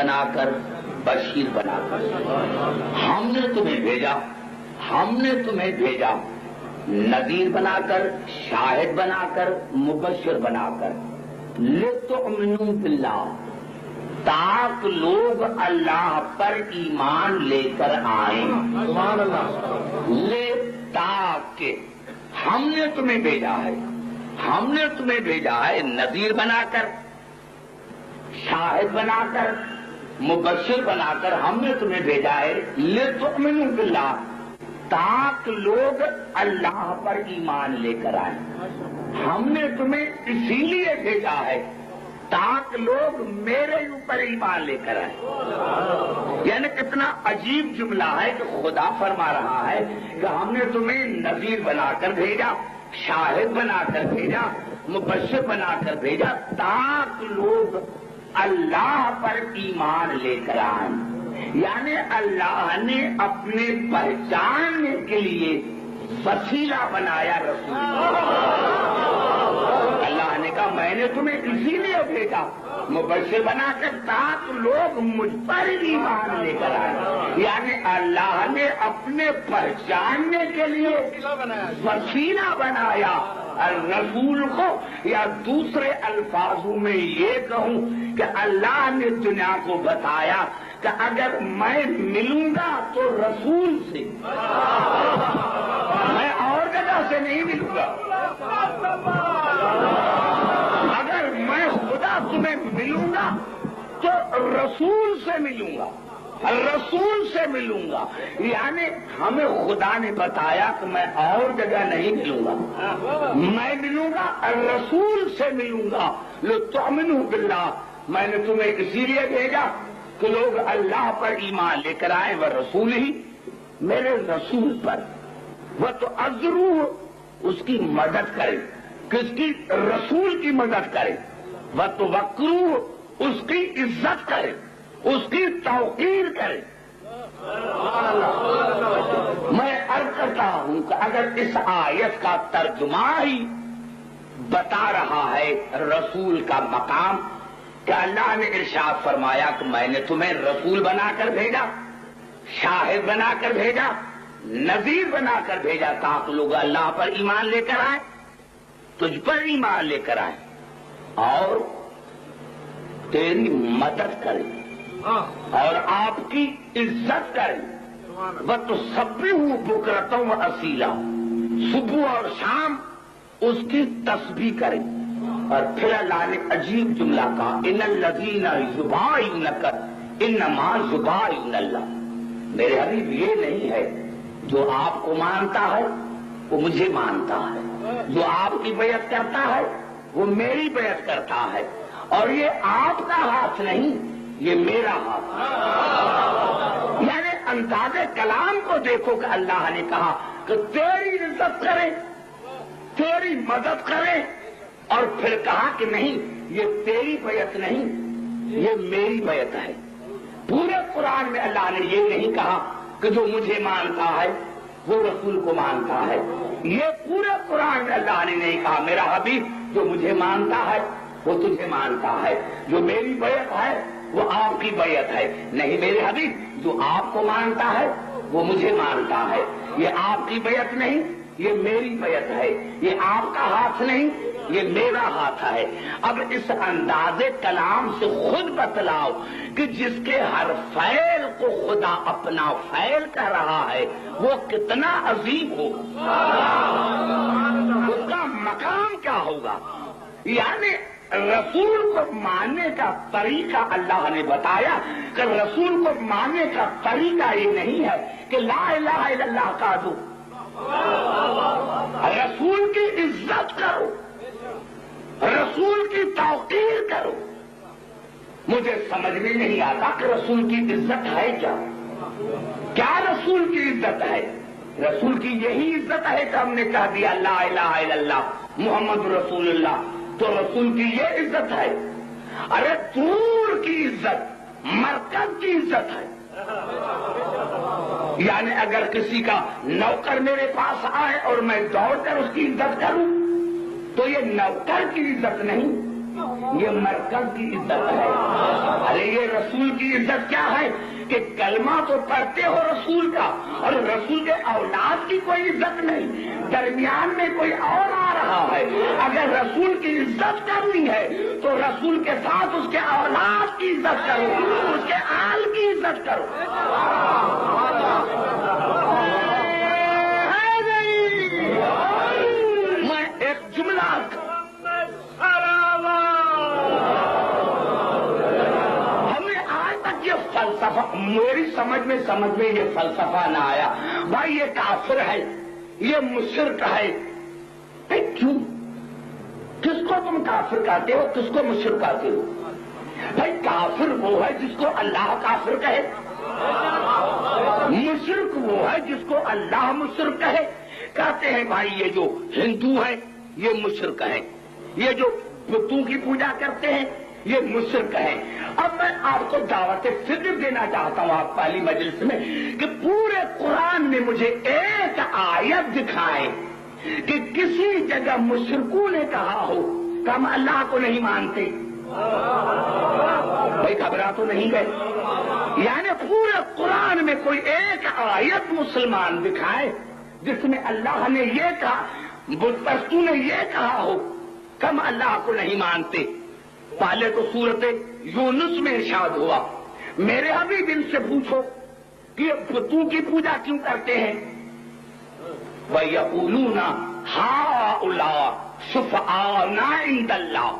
بنا کر بشیر بنا کر. ہم نے تمہیں بھیجا نذیر بنا کر، شاہد بنا کر، مبشر بنا کر. لتؤمنوا باللہ، تاکہ لوگ اللہ پر ایمان لے کر آئیں. سبحان اللہ. تاکہ ہم نے تمہیں بھیجا ہے نذیر بنا کر، شاہد بنا کر، مبشر بنا کر. ہم نے تمہیں بھیجا ہے لتؤمنوا باللہ، تاکہ لوگ اللہ پر ایمان لے کر آئیں. ہم نے تمہیں اسی لیے بھیجا ہے تاکہ لوگ میرے اوپر ایمان لے کر آئیں. یعنی کتنا عجیب جملہ ہے کہ خدا فرما رہا ہے کہ ہم نے تمہیں نذیر بنا کر بھیجا، شاہد بنا کر بھیجا، مبشر بنا کر بھیجا، تاکہ لوگ اللہ پر ایمان لے کر آئیں. یعنی اللہ نے اپنے پہچاننے کے لیے وسیلہ بنایا رسول. اللہ نے کہا میں نے تمہیں اسی لیے بھیجا مبشر بنا کر تاکہ لوگ مجھ پر ایمان لے کر آئے. یعنی اللہ نے اپنے پہچاننے کے لیے وسیلہ بنایا رسول کو. یا دوسرے الفاظوں میں یہ کہوں کہ اللہ نے دنیا کو بتایا کہ اگر میں ملوں گا تو رسول سے، میں اور جگہ سے نہیں ملوں گا. اگر میں خدا تمہیں ملوں گا تو رسول سے ملوں گا، رسول سے ملوں گا. یعنی ہمیں خدا نے بتایا کہ میں اور جگہ نہیں ملوں گا، میں ملوں گا رسول سے ملوں گا. لتؤمنوا باللہ، میں نے تمہیں اسی لیے بھیجا کہ لوگ اللہ پر ایمان لے کر آئے. وہ رسول ہی، میرے رسول پر. وہ تو ازرو، اس کی مدد کرے. کس کی؟ رسول کی مدد کرے. وہ تو وقرو، اس کی عزت کرے، اس کی توقیر کرے. میں عرض کرتا ہوں کہ اگر اس آیت کا ترجمہ ہی بتا رہا ہے رسول کا مقام، کہ اللہ نے ارشاد فرمایا کہ میں نے تمہیں رسول بنا کر بھیجا، شاہد بنا کر بھیجا، نذیر بنا کر بھیجا، تاکہ لوگ اللہ پر ایمان لے کر آئے، تجھ پر ایمان لے کر آئے اور تیری مدد کرے اور آپ کی عزت کرے. وہ تو سبھی ہوں بکرتوں و اصیلا، صبح اور شام اس کی تسبیح کرے. اور پھر اللہ نے عجیب جملہ کہا، ان الذین یبایعونک انما یبایعون اللہ. میرے حبیب یہ نہیں ہے جو آپ کو مانتا ہے وہ مجھے مانتا ہے، جو آپ کی بیعت کرتا ہے وہ میری بیعت کرتا ہے. اور یہ آپ کا ہاتھ نہیں، یہ میرا ہاتھ ہے. یعنی انداز کلام کو دیکھو کہ اللہ نے کہا کہ تیری عزت کرے، تیری مدد کرے، اور پھر کہا کہ نہیں یہ تیری بیعت نہیں، یہ میری بیعت ہے. پورے قرآن میں اللہ نے یہ نہیں کہا کہ جو مجھے مانتا ہے وہ رسول کو مانتا ہے. یہ پورے قرآن میں اللہ نے نہیں کہا میرا حبیب جو مجھے مانتا ہے وہ تجھے مانتا ہے، جو میری بیعت ہے وہ آپ کی بیعت ہے. نہیں میرے حبیب، جو آپ کو مانتا ہے وہ مجھے مانتا ہے. یہ آپ کی بیعت نہیں، یہ میری بیعت ہے. یہ آپ کا ہاتھ نہیں، یہ میرا ہاتھ ہے. اب اس انداز کلام سے خود بتلاؤ کہ جس کے ہر فعل کو خدا اپنا فعل کہہ رہا ہے وہ کتنا عظیم ہو، اس کا مقام کیا ہوگا. یعنی رسول کو ماننے کا طریقہ اللہ نے بتایا کہ رسول کو ماننے کا طریقہ یہ نہیں ہے کہ لا الہ الا اللہ کہہ دو. رسول کی عزت کرو، رسول کی توقیر کرو. مجھے سمجھ میں نہیں آتا کہ رسول کی عزت ہے کیا. کیا رسول کی عزت ہے؟ رسول کی یہی عزت ہے کہ ہم نے کہہ دیا لا الہ الا اللہ محمد رسول اللہ، تو رسول کی یہ عزت ہے. ارے دور کی عزت مرکز کی عزت ہے. یعنی اگر کسی کا نوکر میرے پاس آئے اور میں دوڑ کر اس کی عزت کروں تو یہ نوکر کی عزت نہیں، یہ مرکز کی عزت ہے. ارے یہ رسول کی عزت کیا ہے کہ کلمہ تو پڑھتے ہو رسول کا اور رسول کے اولاد کی کوئی عزت نہیں, درمیان میں کوئی اور آ رہا ہے. اگر رسول کی عزت کرنی ہے تو رسول کے ساتھ اس کے اولاد کی عزت کرو, اس کے آل کی عزت کرو. میں ایک جملہ فلسفہ میری سمجھ میں یہ فلسفہ نہ آیا. بھائی یہ کافر ہے, یہ مشرک ہے. کیوں؟ کس کو تم کافر کہتے ہو, کس کو مشرک کہتے ہو؟ بھائی کافر وہ ہے جس کو اللہ کافر کہے, مشرک وہ ہے جس کو اللہ مشرک کہے. کہتے ہیں بھائی یہ جو ہندو ہے یہ مشرک ہے, یہ جو بتوں کی پوجا کرتے ہیں یہ مشرک ہے. اب میں آپ کو دعوت فکر دینا چاہتا ہوں آپ پہلی مجلس میں کہ پورے قرآن میں مجھے ایک آیت دکھائے کہ کسی جگہ مشرکوں نے کہا ہو کہ ہم اللہ کو نہیں مانتے. بھائی گھبرا تو نہیں گئے؟ یعنی پورے قرآن میں کوئی ایک آیت مسلمان دکھائے جس میں اللہ نے یہ کہا, بت پرستوں نے یہ کہا ہو کہ ہم اللہ کو نہیں مانتے. پہلے تو سورت یونس میں ارشاد ہوا, میرے حبیب ان سے پوچھو کہ بتوں کی پوجا کیوں کرتے ہیں. وَيَقُولُونَ هَؤُلَاءِ شُفَعَاؤُنَا عِندَ اللَّهِ,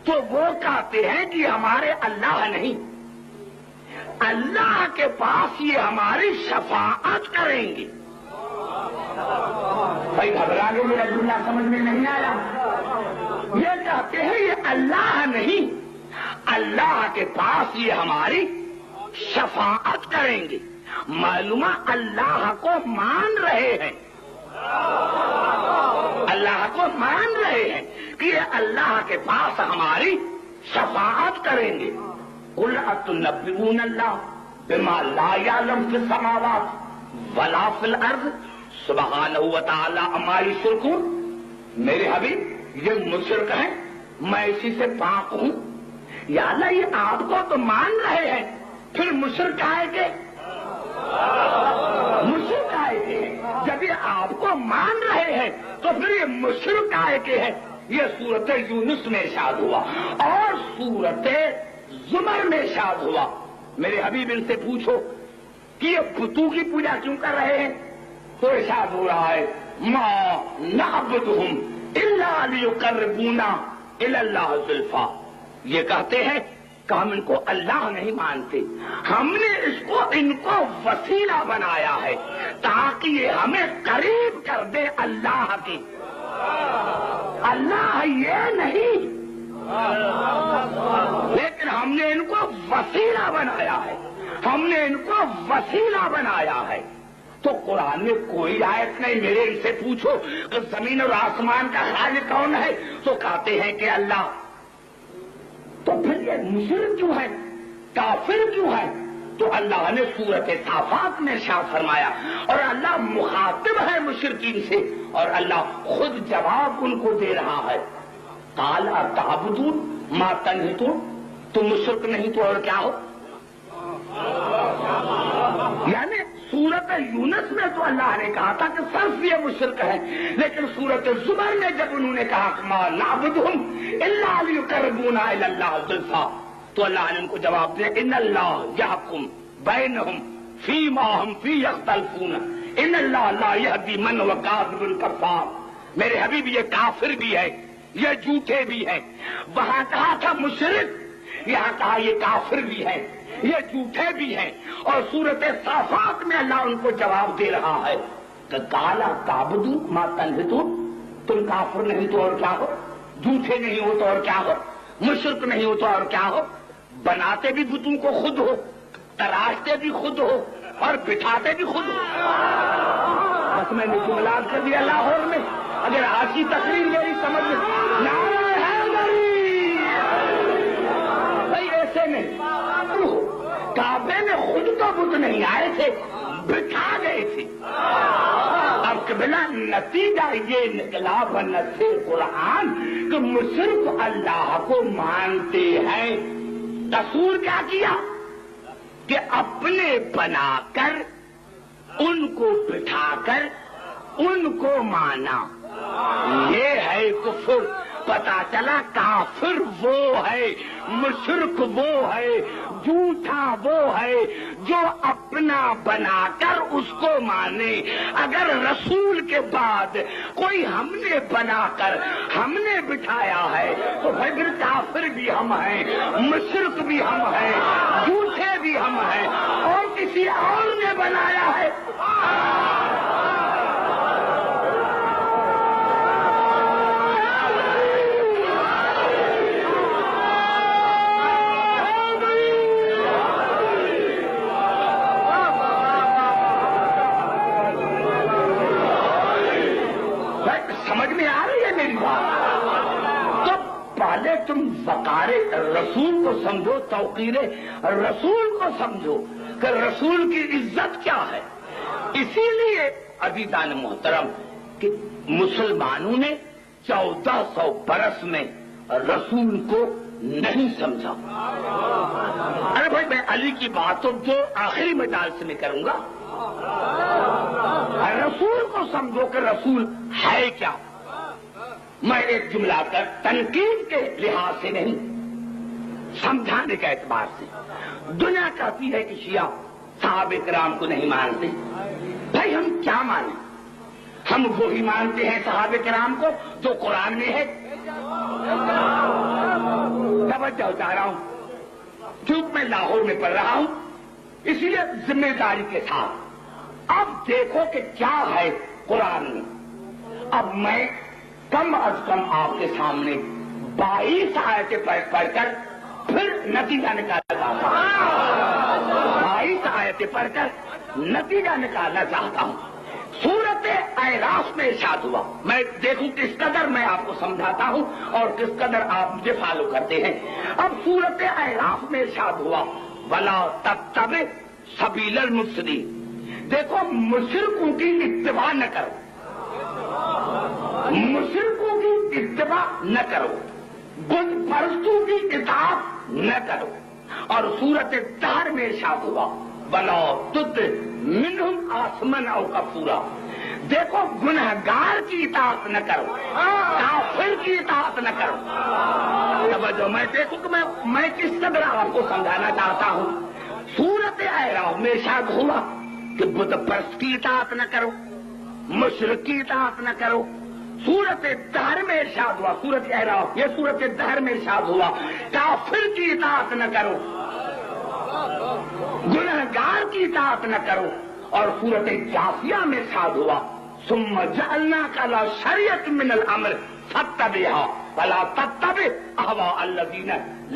تو وہ کہتے ہیں کہ ہمارے اللہ نہیں, اللہ کے پاس یہ ہماری شفاعت کریں گے. بھائی گھبرا گئے, میرا جملہ سمجھ میں نہیں آیا. یہ کہتے ہیں یہ اللہ نہیں, اللہ کے پاس یہ ہماری شفاعت کریں گے. معلومہ اللہ کو مان رہے ہیں, اللہ کو مان رہے ہیں کہ یہ اللہ کے پاس ہماری شفاعت کریں گے. قُلْ أَتُنَبِّئُونَ اللَّهَ بِمَا لَا يَعْلَمُ فِي السَّمَاوَاتِ وَلَا فِي الْأَرْضِ سُبْحَانَهُ وَتَعَالَىٰ عَمَّا يُشْرِكُونَ. میرے حبیب یہ مشرک ہے, میں اسی سے پاک ہوں. یا اللہ یہ آپ کو تو مان رہے ہیں, پھر مشرک آئے کہ مشرک آئے کہ جب یہ آپ کو مان رہے ہیں تو پھر یہ مشرک آئے کہ ہے. یہ سورت یونس میں ارشاد ہوا اور سورت زمر میں ارشاد ہوا. میرے حبیب ان سے پوچھو کہ یہ بتوں کی پوجا کیوں کر رہے ہیں, تو ارشاد ہو رہا ہے ما نعبدہم الا لیقربونا الی اللہ زلفا. یہ کہتے ہیں کہ ہم ان کو اللہ نہیں مانتے, ہم نے ان کو وسیلہ بنایا ہے تاکہ یہ ہمیں قریب کر دے اللہ کی. اللہ یہ نہیں, لیکن ہم نے ان کو وسیلہ بنایا ہے, ہم نے ان کو وسیلہ بنایا ہے. تو قرآن میں کوئی آیت نہیں. میرے ان سے پوچھو کہ زمین اور آسمان کا خالق کون ہے, تو کہتے ہیں کہ اللہ. تو پھر یہ مشرک کیوں ہے, کافر کیوں ہے؟ تو اللہ نے سورت صافات میں ارشاد فرمایا اور اللہ مخاطب ہے مشرکین سے اور اللہ خود جواب ان کو دے رہا ہے. قال اتعبدون ما تنحتون, تم مشرک نہیں تو اور کیا ہو. یعنی سورت یونس میں تو اللہ نے کہا تھا کہ صرف یہ مشرک ہے, لیکن سورت زمر میں جب انہوں نے کہا کہ ما نعبدہم الا لیقربونا الی اللہ زلفا, تو اللہ نے ان کو جواب دیا ان اللہ یحکم بینہم فیما ہم فیہ یختلفون ان اللہ لا یہدی من هو کاذب کفار. میرے حبیب یہ کافر بھی ہے, یہ جھوٹے بھی ہیں. وہاں کہا تھا مشرک, یہاں کہا یہ کافر بھی ہے, یہ جھوٹے بھی ہیں. اور سورت صافات میں اللہ ان کو جواب دے رہا ہے کہ کالا تعبدو ما تنحتون, تم کافر نہیں تو اور کیا ہو, جھوٹے نہیں ہو تو اور کیا ہو, مشرک نہیں ہو تو اور کیا ہو. بناتے بھی بتوں کو خود ہو, تراشتے بھی خود ہو اور بٹھاتے بھی خود ہو. بس میں نے جملات کر دیا لاہور میں, اگر آج تقریر میری سمجھ میں بھائی ایسے نہیں. کعبے میں خود تو بت نہیں آئے تھے, بٹھا گئے تھے. اب بلا نتیجہ یہ نکلا بنص قرآن کہ مصرف اللہ کو مانتے ہیں. قصور کیا کیا کہ اپنے بنا کر ان کو بٹھا کر ان کو مانا. یہ ہے کفر. پتا چلا کافر وہ ہے، مشرک وہ ہے، جھوٹا وہ ہے جو اپنا بنا کر اس کو مانے. اگر رسول کے بعد کوئی ہم نے بنا کر ہم نے بٹھایا ہے تو پھر کافر بھی ہم ہیں، مشرک بھی ہم ہیں، جھوٹے بھی ہم ہیں، اور کسی اور نے بنایا ہے. سمجھ میں آ رہی ہے میری بات؟ تو پہلے تم وقار رسول کو سمجھو، توقیر رسول کو سمجھو کہ رسول کی عزت کیا ہے. اسی لیے عزیزان محترم کہ مسلمانوں نے 1400 برس میں رسول کو نہیں سمجھا. ارے بھائی میں علی کی بات تو جو آخری مجالس میں کروں گا. رسول کو سمجھو کہ رسول ہے کیا. میں ایک جملہ کر تنقید کے لحاظ سے نہیں، سمجھانے کا اعتبار سے. دنیا کہتی ہے کہ شیعہ صحابہ کرام کو نہیں مانتے. بھائی ہم کیا مانیں؟ ہم وہی مانتے ہیں صحابہ کرام کو جو قرآن میں ہے. توجہ چاہ رہا ہوں کیونکہ میں لاہور میں پڑھ رہا ہوں، اسی لیے ذمہ داری کے ساتھ. اب دیکھو کہ کیا ہے قرآن میں. اب میں کم از کم آپ کے سامنے 22 آیتیں پڑھ کر پھر نتیجہ نکالنا چاہتا ہوں. 22 آیتیں پڑھ کر نتیجہ نکالنا چاہتا ہوں. سورت اعراف میں ارشاد ہوا. میں دیکھوں کس قدر میں آپ کو سمجھاتا ہوں اور کس قدر آپ مجھے فالو کرتے ہیں. اب سورت اعراف میں ارشاد ہوا وَلَا تَتَّبِعْ سَبِيلَ الْمُفْسِدِينَ. دیکھو مشرکوں کی اتباع نہ کرو، مشرکوں کی اتباع نہ کرو، بت پرستوں کی اطاعت نہ کرو. اور سورت دہر میں ارشاد ہوا وَلَا تُطِعْ مِنْهُمْ آثِمًا أَوْ كَفُورًا. دیکھو گنہگار کی اطاعت نہ کرو، کافر کی اطاعت نہ کرو. توجہ میں دیکھوں کہ میں کس قدر آپ کو سمجھانا چاہتا ہوں. سورت اعراف میں ارشاد ہوا کہ بت پرست کی اطاعت نہ کرو، مشرک کی اطاعت نہ کرو. سورت دہر میں ارشاد ہوا، سورت اعراف یہ سورت دہر میں ارشاد ہوا کافر کی اطاعت نہ کرو، گنہگار کی اطاعت نہ کرو. اور سورت جاثیہ میں ارشاد ہوا ثم جعلناک علی شریعۃ من الامر فاتبعها ولا تتبع اهواء الذین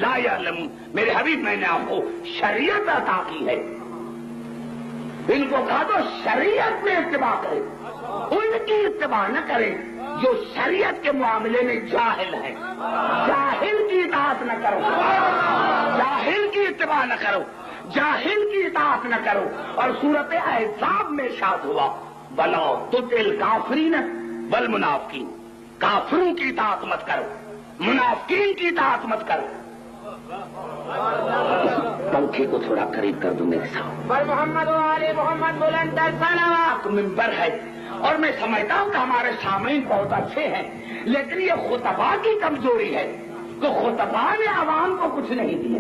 لا یعلمون. میرے حبیب میں نے آپ کو شریعت عطا کی ہے، ان کو کہا تو شریعت میں اتباع کرے، ان کی اتباع نہ کرے جو شریعت کے معاملے میں جاہل ہے. جاہل کی اطاعت نہ کرو، جاہل کی اتباع نہ کرو، جاہل کی اطاعت نہ کرو. اور سورت احزاب میں ارشاد ہوا وَلَا تُطِعِ الْكَافِرِينَ وَالْمُنَافِقِينَ. کافروں کی اطاعت مت کرو، منافقین کی اطاعت مت کرو. پنکھے کو تھوڑا قریب کر دوں میرے ساتھ. محمد وآل محمد بلند الصلوات. منبر ہے اور میں سمجھتا ہوں کہ ہمارے سامعین بہت اچھے ہیں، لیکن یہ خطبہ کی کمزوری ہے کہ خطبہ نے عوام کو کچھ نہیں دیا.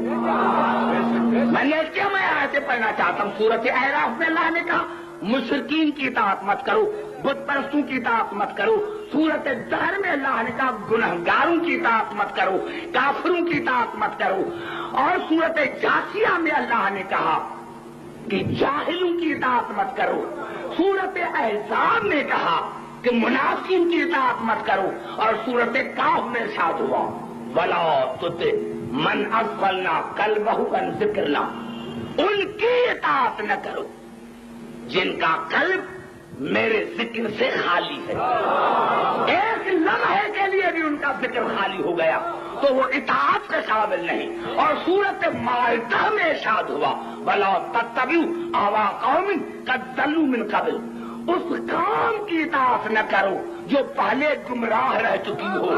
میں نے کیا میں آیتیں پڑھنا چاہتا ہوں. سورت اعراف میں اللہ نے کہا مشرکین کی اطاعت مت کرو، بت پرستوں کی اطاعت مت کرو. سورت دہر میں اللہ نے کہا گنہگاروں کی اطاعت مت کرو، کافروں کی اطاعت مت کرو. اور سورت جاثیہ میں اللہ نے کہا کہ جاہلوں کی اطاعت مت کرو. سورت احزاب میں کہا کہ منافقین کی اطاعت مت کرو. اور سورت کاف میں ارشاد ہوا وَلَا تُطِعْ مَنْ أَغْفَلْنَا قَلْبَهُ عَنْ ذِكْرِنَا. ان کی اطاعت نہ کرو جن کا قلب میرے ذکر سے خالی ہے. ایک لمحے کے لیے بھی ان کا ذکر خالی ہو گیا تو وہ اطاعت کے قابل نہیں. اور سورت مائدہ میں ارشاد ہوا وَلَا تَتَّبِعُوا أَهْوَاءَ قَوْمٍ قَدْ ضَلُّوا مِنْ قَبْلُ. اس قوم کی اطاعت نہ کرو جو پہلے گمراہ رہ چکی ہو،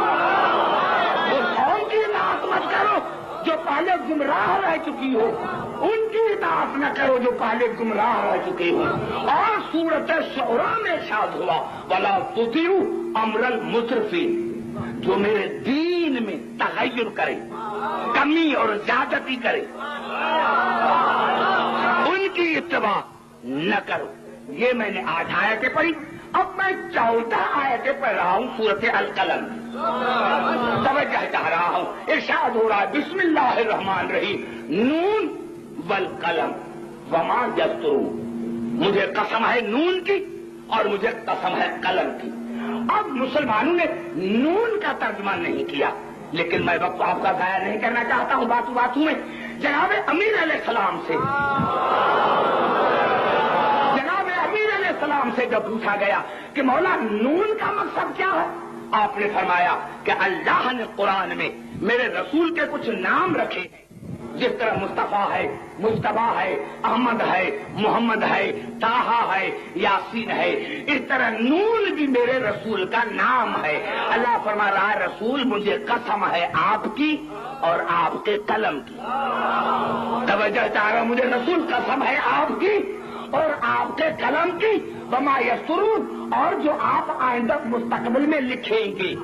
اس قوم کی اطاعت مت کرو جو پہلے گمراہ رہ چکی ہو، ان کی اطاعت نہ کرو جو پہلے گمراہ رہ چکے ہو۔ اور سورۃ شعراء میں ارشاد ہوا وَلَا تُطِیعُوا أَمْرَ الْمُسْرِفِینَ، جو میرے دین میں تغیر کرے، کمی اور زیادتی کرے، ان کی اتباع نہ کرو۔ یہ میں نے 8 آیتیں پڑھی، اب میں 14 آیتیں پڑھ رہا ہوں سورۃ القلم، توجہ چاہ رہا ہوں۔ ارشاد ہو رہا ہے بسم اللہ الرحمن الرحیم نون والقلم وما یسطرون، مجھے قسم ہے نون کی اور مجھے قسم ہے قلم کی۔ اب مسلمانوں نے نون کا ترجمہ نہیں کیا، لیکن میں وقت آپ کا ضائع نہیں کرنا چاہتا ہوں باتوں میں۔ جناب امیر علیہ السلام سے جب پوچھا گیا کہ مولا نون کا مقصد کیا ہے، آپ نے فرمایا کہ اللہ نے قرآن میں میرے رسول کے کچھ نام رکھے ہیں، جس طرح مصطفیٰ ہے، مجتبیٰ ہے، احمد ہے، محمد ہے، طٰہٰ ہے، یاسین ہے، اس طرح نون بھی میرے رسول کا نام ہے۔ اللہ فرما رہا ہے رسول مجھے قسم ہے آپ کی اور آپ کے قلم کی۔ توجہ چاہ رہا، مجھے رسول قسم ہے آپ کی اور آپ کے قلم کی، وما یسطرون، اور جو آپ آئندہ مستقبل میں لکھیں گے۔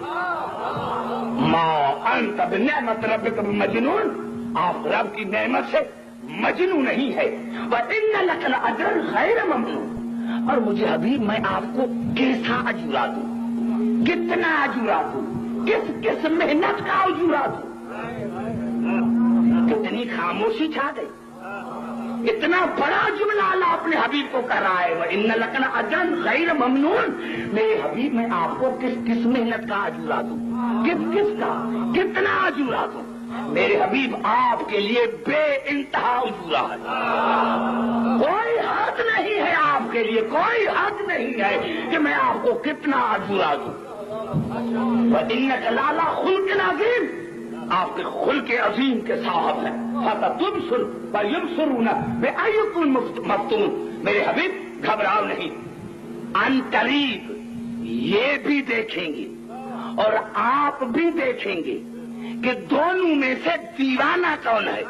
ما انت بنعمت ربک بمجنون، آپ رب کی نعمت سے مجنون نہیں ہے۔ وَإِنَّ لَكَ لَأَجْرًا غَيْرَ مَمْنُونٍ، اور مجھے حبیب میں آپ کو کیسا اجورا دوں، کتنا اجورا دوں، کس محنت کا اجورا دوں۔ کتنی خاموشی چھا گئی، اتنا بڑا جملہ اللہ اپنے حبیب کو کر رہا ہے وَإِنَّ لَكَ لَأَجْرًا غَيْرَ مَمْنُونٍ، میرے حبیب میں آپ کو کس محنت کا اجورا دوں، کس کا کتنا اجورا دوں۔ میرے حبیب آپ کے لیے بے انتہا اجورا ہے، کوئی حد نہیں ہے آپ کے لیے، کوئی حد نہیں ہے کہ میں آپ کو کتنا اجورا دوں۔ وَإِنَّكَ لَعَلَىٰ خُلُقٍ عَظِيمٍ، آپ کے خلق عظیم کے صاحب ہیں۔ فَتَبْصُرُ وَيُبْصِرُونَ بِأَيُّكُمُ الْمَفْتُونُ، میرے حبیب گھبراؤ نہیں، ان قریب یہ بھی دیکھیں گے اور آپ بھی دیکھیں گے کہ دونوں میں سے دیوانہ کون ہے۔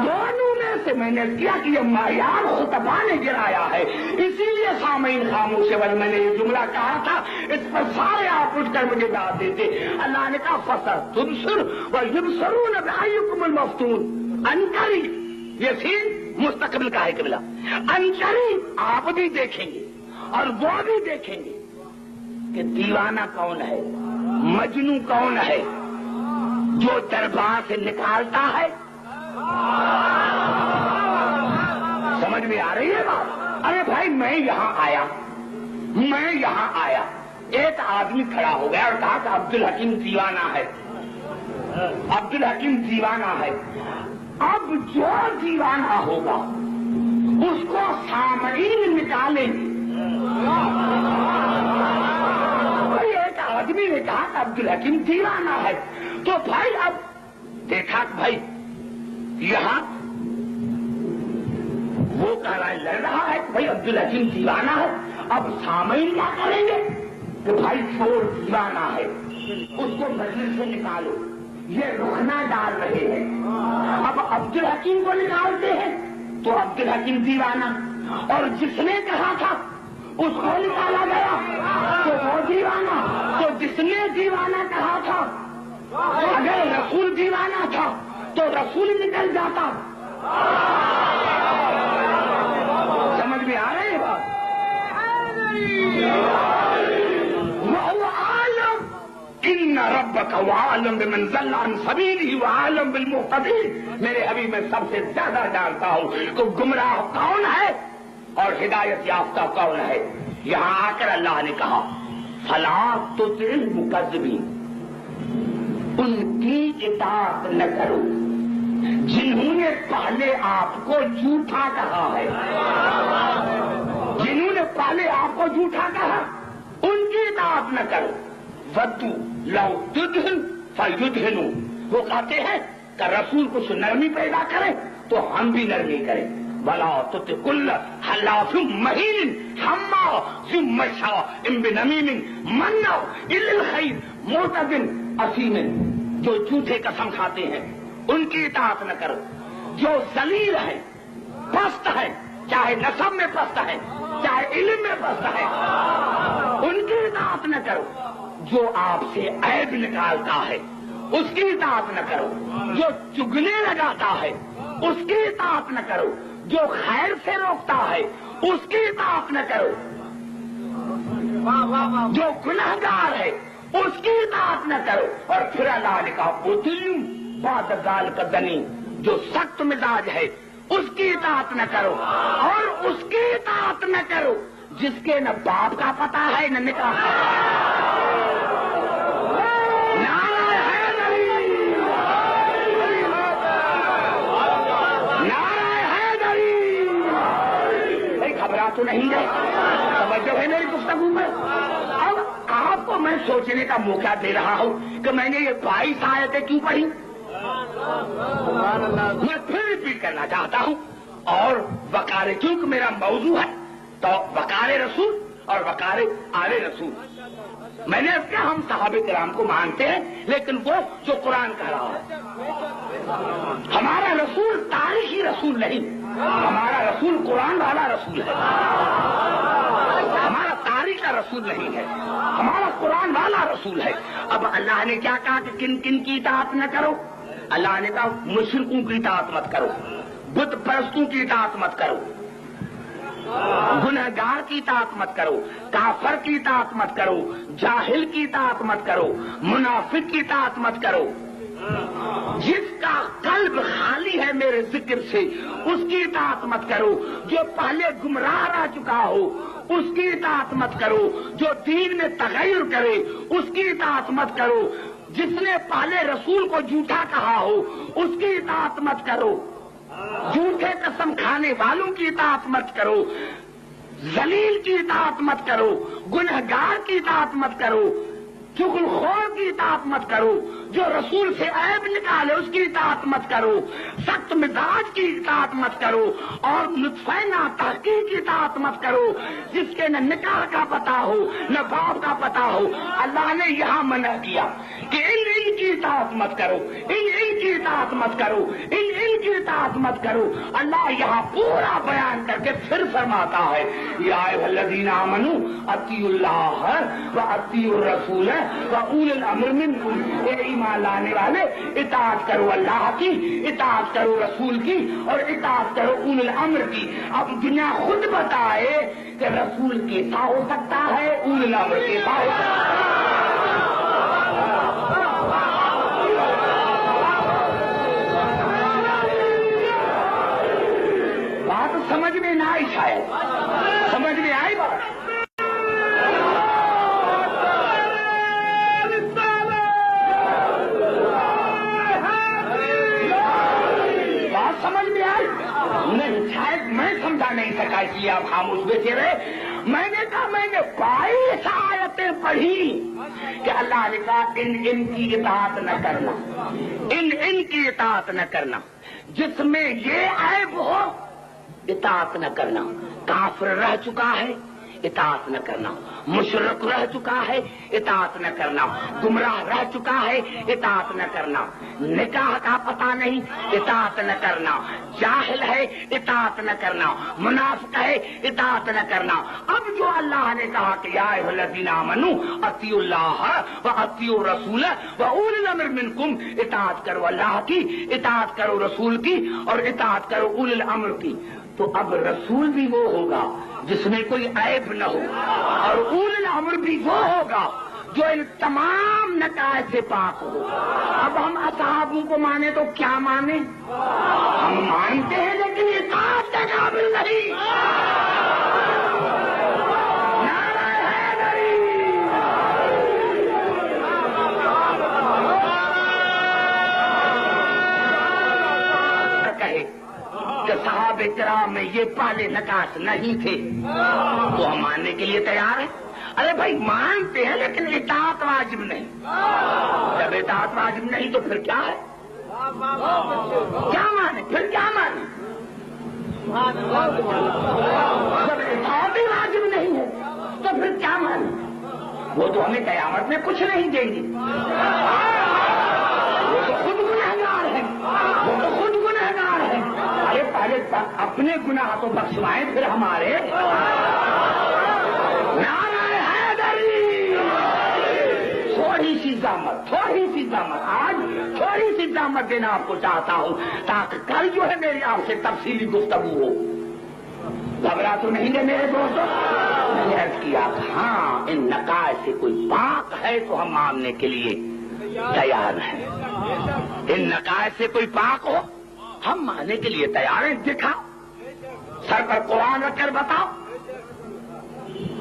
دونوں میں سے میں نے کیا کہ یہ معیار خطبہ نے گرایا ہے، اسی لیے سامعین خاموش ہے، میں نے یہ جملہ کہا تھا، اس پر سارے آپ اٹھ کر مجھے داد دیتے۔ اللہ نے کہا فَسَتُبْصِرُ وَيُبْصِرُونَ بِأَيُّكُمُ الْمَفْتُونُ، ان قریب، یہ سین مستقبل کا ہے قبلہ، ان قریب آپ بھی دیکھیں گے اور وہ بھی دیکھیں گے کہ دیوانہ کون ہے، مجنون کون ہے، جو دربار سے نکالتا ہے۔ سمجھ میں آ رہی ہے بات؟ ارے بھائی میں یہاں آیا، ایک آدمی کھڑا ہو گیا اور کہا کہ عبدالحکیم دیوانہ ہے، عبدالحکیم دیوانہ ہے۔ اب جو دیوانہ ہوگا اس کو سامعین نکالیں گے۔ ایک آدمی نے کہا کہ عبدالحکیم دیوانہ ہے، تو بھائی اب دیکھا کہ بھائی یہاں وہ کہہ رہا ہے، لڑ رہا ہے کہ بھائی عبدالحکیم دیوانہ ہے، اب سامعین کیا کریں گے کہ بھائی چور دیوانہ ہے، اس کو مجلس سے نکالو، یہ رخنا ڈال رہے ہیں۔ اب عبدالحکیم کو نکالتے ہیں تو عبدالحکیم دیوانہ، اور جس نے کہا تھا اس کو نکالا گیا تو وہ دیوانہ، تو جس نے دیوانہ کہا تھا، اگر رسول دیوانہ تھا تو رسول نکل جاتا۔ سمجھ میں آ رہی ہے بات؟ وَهُوَ عَالِمٌ إِنَّ رَبَّكَ وَعَالِمٌ بِمَنْ ضَلَّ عَنْ سَبِيلِهِ وَعَالِمٌ بِالْمُهْتَدِينَ، میرے حبیب میں سب سے زیادہ جانتا ہوں کہ گمراہ کون ہے اور ہدایت یافتہ کون ہے۔ یہاں آ کر اللہ نے کہا فَلَا تُطِعِ الْمُكَذِّبِينَ، ان کی اطاعت نہ کرو جنہوں نے پہلے آپ کو جھوٹا کہا ہے، جنہوں نے پہلے آپ کو جھوٹا کہا ان کی اطاعت نہ کرو۔ وَدُّوا لَوْ تُدْهِنُ فَيُدْهِنُونَ، وہ کہتے ہیں کہ رسول کچھ نرمی پیدا کرے تو ہم بھی نرمی کریں۔ ولا تطع كل حلاف مهين هماز مشاء بنميم مناع للخير معتد اثیم. جو جھوٹے قسم کھاتے ہیں ان کی اطاعت نہ کرو. جو ذلیل ہے، پست ہے، چاہے نسب میں پست ہے چاہے علم میں پست ہے، ان کی اطاعت نہ کرو. جو آپ سے عیب نکالتا ہے اس کی اطاعت نہ کرو. جو چگنے لگاتا ہے اس کی اطاعت نہ کرو. جو خیر سے روکتا ہے اس کی اطاعت نہ کرو. جو گنہگار ہے اس کی اطاعت نہ کرو. اور پھر اللہ نے کہا اطیعوا بعد ذلک دنی، جو سخت مزاج ہے اس کی اطاعت نہ کرو. اور اس کی اطاعت نہ کرو جس کے نہ باپ کا پتہ ہے نہ نکاح کا. نعرہ حیدری، نعرہ حیدری. بھائی گھبرا تو نہیں گئے؟ توجہ ہے میری گفتگو میں؟ اب آپ کو میں سوچنے کا موقع دے رہا ہوں کہ میں نے یہ 22 آیتیں کیوں پڑھی. میں پھر ریپیٹ کرنا چاہتا ہوں. اور وقار چونکہ میرا موضوع ہے تو وقار رسول اور وقار آل رسول. میں نے کیا ہم صحابہ کرام کو مانتے ہیں لیکن وہ جو قرآن کہہ رہا ہے. ہمارا رسول تاریخی رسول نہیں، ہمارا رسول قرآن والا رسول ہے. ہمارا تاریخ کا رسول نہیں ہے، ہمارا قرآن والا رسول ہے. اب اللہ نے کیا کہا کہ کن کن کی اطاعت نہ کرو؟ اللہ نے کہا مشرکوں کی اطاعت مت کرو، بت پرستوں کی اطاعت مت کرو، گنہگار کی اطاعت مت کرو، کافر کی اطاعت مت کرو، جاہل کی اطاعت مت کرو، منافق کی اطاعت مت کرو. جس کا قلب خالی ہے میرے ذکر سے اس کی اطاعت مت کرو. جو پہلے گمراہ رہ چکا ہو اس کی اطاعت مت کرو. جو دین میں تغیر کرے اس کی اطاعت مت کرو. جس نے پہلے رسول کو جھوٹا کہا ہو اس کی اطاعت مت کرو. جھوٹے قسم کھانے والوں کی اطاعت مت کرو. ذلیل کی اطاعت مت کرو. گنہگار کی اطاعت مت کرو. چغل خور کی اطاعت مت کرو. جو رسول سے عیب نکالے اس کی اطاعت مت کرو. سخت مزاج کی اطاعت مت کرو. اور نطفہ ناتحقیق کی اطاعت مت کرو جس کے نہ نکاح کا پتہ ہو نہ باپ کا پتہ ہو. اللہ نے یہاں منع کیا کہ ان کی اطاعت مت کرو، ان کی اطاعت مت کرو، ان کی اطاعت مت کرو. اللہ یہاں پورا بیان کر کے پھر فرماتا ہے یا ایھا الذین آمنوا اطیعوا اللہ واطیعوا الرسول واولی الامر منکم. اے ایمان لانے والے اطاعت کرو اللہ کی، اطاعت کرو رسول کی اور اطاعت کرو اولی الامر کی. اب دنیا خود بتائے کہ رسول کیسا ہو سکتا ہے، اولی الامر کیسا ہو سکتا ہے. بات سمجھ میں نہ آئی، شاید سمجھ میں آئی بات. سمجھ میں آئی نہیں؟ شاید میں سمجھا نہیں سکا اس لیے آپ خاموش بیٹھے رہے. میں نے کہا میں نے 22 آیتیں پڑھی کہ اللہ نے کہا ان کی اطاعت نہ کرنا، ان کی اطاعت نہ کرنا. جس میں یہ عیب ہو اطاعت نہ کرنا. کافر رہ چکا ہے اطاعت نہ کرنا، مشرک رہ چکا ہے اطاعت نہ کرنا، گمراہ رہ چکا ہے اطاعت نہ کرنا، نکاح کا پتہ نہیں اطاعت نہ کرنا، جاہل ہے اطاعت نہ کرنا، منافق ہے اطاعت نہ کرنا. اب جو اللہ نے کہا کہ یا ایھا الذین آمنوا اطیعوا اللہ واطیعوا الرسول واولی الامر منکم، اطاعت کرو اللہ کی، اطاعت کرو رسول کی اور اطاعت کرو اولی الامر کی. تو اب رسول بھی وہ ہوگا جس میں کوئی عیب نہ ہو اور اولی الامر بھی وہ ہوگا جو ان تمام نقائص سے پاک ہو. اب ہم اصحابوں کو مانے تو کیا مانے؟ ہم مانتے ہیں لیکن اطاعت کے قابل نہیں. نعرہ حیدری. کہے کہ صحابہ کرام میں یہ پہلے نقائص نہیں تھے تو ہم ماننے کے لیے تیار ہیں. ارے بھائی مانتے ہیں لیکن اطاعت واجب نہیں. جب اطاعت واجب نہیں تو پھر کیا ہے؟ کیا مانے؟ پھر کیا مانے؟ جب اطاعت ہی واجب نہیں ہے تو پھر کیا مانے؟ وہ تو ہمیں قیامت میں کچھ نہیں دیں گے، وہ تو خود گنہگار ہیں، وہ تو خود گنہگار ہیں۔ ارے پہلے اپنے گناہ تو بخشوائیں پھر ہمارے۔ نعرہ حیدری، تھوڑی سی زحمت آج تھوڑی سی زحمت دینا آپ کو چاہتا ہوں تاکہ کل جو ہے میری آپ سے تفصیلی گفتگو ہو۔ گھبرا تو نہیں گے میرے دوستوں؟ میں نے عرض کیا ہاں ان نقائص سے کوئی پاک ہے تو ہم ماننے کے لیے تیار ہیں، ان نقائص سے کوئی پاک ہو ہم ماننے کے لیے تیار ہیں۔ دکھا سر پر قرآن رکھ کر بتاؤ،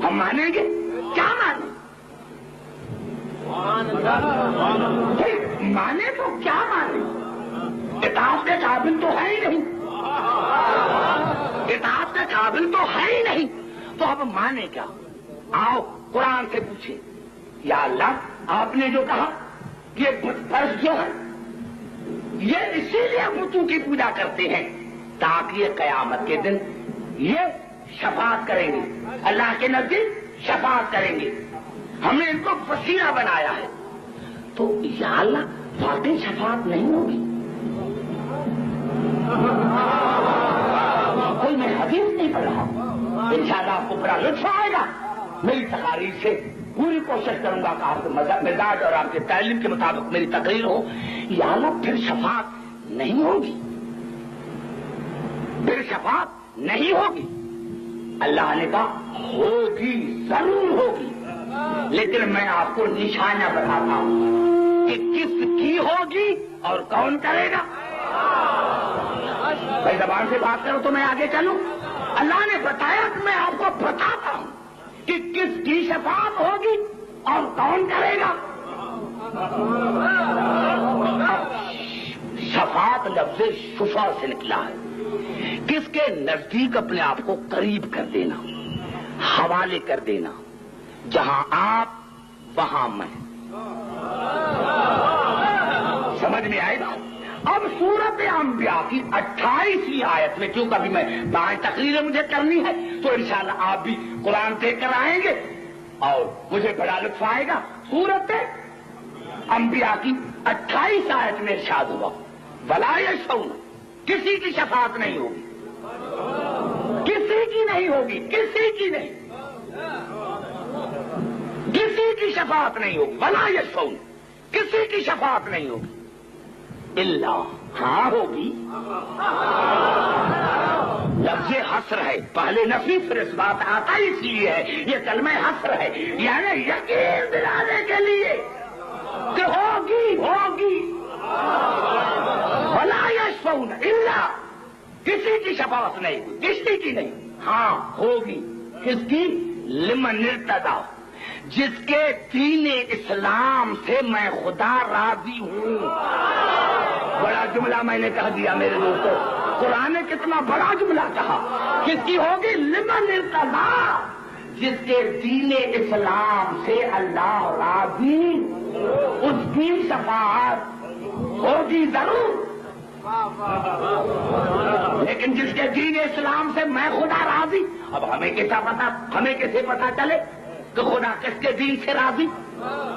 ہم مانیں گے؟ کیا مانیں؟ مانے تو کیا مانے؟ اطاعت کے قابل تو ہے ہی نہیں، اطاعت کے قابل تو ہے ہی نہیں، تو اب مانے کیا؟ آؤ قرآن سے پوچھیں، یا اللہ آپ نے جو کہا کہ فرض جو ہے یہ اسی لیے بتوں کی پوجا کرتے ہیں تاکہ یہ قیامت کے دن یہ شفاعت کریں گے، اللہ کے نزدیک شفاعت کریں گے، ہم نے ان کو وسیلہ بنایا ہے۔ تو یا اللہ واقعی شفاعت نہیں ہوگی؟ کوئی میں حدیث نہیں پڑھ رہا، انشاءاللہ آپ کو بڑا لطف آئے گا۔ میری تقاریر سے پوری کوشش کروں گا کہ آپ کے مزاج اور آپ کے تعلیم کے مطابق میری تقریر ہو۔ یا اللہ پھر شفاعت نہیں ہوگی، پھر شفاعت نہیں ہوگی؟ اللہ نے کہا ہوگی، ضرور ہوگی، لیکن میں آپ کو نشانہ بتاتا ہوں کہ کس کی ہوگی اور کون کرے گا۔ بھائی زبان سے بات کرو تو میں آگے چلوں۔ اللہ نے بتایا کہ میں آپ کو بتاتا ہوں کہ کس کی شفاعت ہوگی اور کون کرے گا۔ شفاعت لفظ شفا سے نکلا ہے، کس کے نزدیک اپنے آپ کو قریب کر دینا، حوالے کر دینا، جہاں آپ وہاں میں۔ سمجھ میں آئے گا؟ اب سورت انبیاء کی 28ویں آیت میں، کیونکہ ابھی میں بائیں تقریر مجھے کرنی ہے تو انشاءاللہ آپ بھی قرآن دیکھ کر آئیں گے اور مجھے بڑا لطف آئے گا۔ سورت انبیاء کی 28 آیت میں ارشاد ہوا ولا یشفعون، کسی کی شفاعت نہیں ہوگی، کسی کی نہیں ہوگی، کسی کی نہیں، کسی کی شفاعت نہیں ہوگی، ولا یشفعون، کسی کی شفاعت نہیں ہوگی، اللہ، ہاں ہوگی۔ لفظ حسر ہے، پہلے نفی پھر اس بات آتا اس لیے ہے، یہ کلمہ حسر ہے، یعنی یقین دلانے کے لیے کہ ہوگی ہوگی۔ ولا یشفعون الا، کسی کی شفاعت نہیں، کسی کی نہیں، ہاں ہوگی، کس کی؟ لمن ارتضی، جس کے دین اسلام سے میں خدا راضی ہوں۔ بڑا جملہ میں نے کہہ دیا میرے دوستو، قرآن نے کتنا بڑا جملہ کہا۔ کس کی ہوگی؟ لمن ارتضی، جس کے دین اسلام سے اللہ راضی، اس کی شفاعت ہوگی ضرور۔ لیکن جس کے دین اسلام سے میں خدا راضی، اب ہمیں کیسے پتا چلے کہ خدا کس کے دین سے راضی؟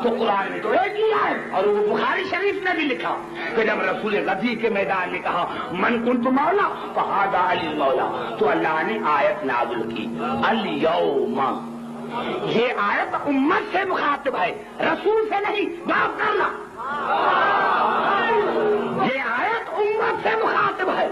تو قرآن نے تو ایک ہی ہے، اور وہ بخاری شریف نے بھی لکھا کہ جب رسول غزی کے میدان میں کہا من کنت مولا فہذا علی مولا، تو اللہ نے آیت نازل کی الیوم۔ یہ آیت امت سے مخاطب ہے، رسول سے نہیں، معاف کرنا، یہ آیت امت سے مخاطب ہے،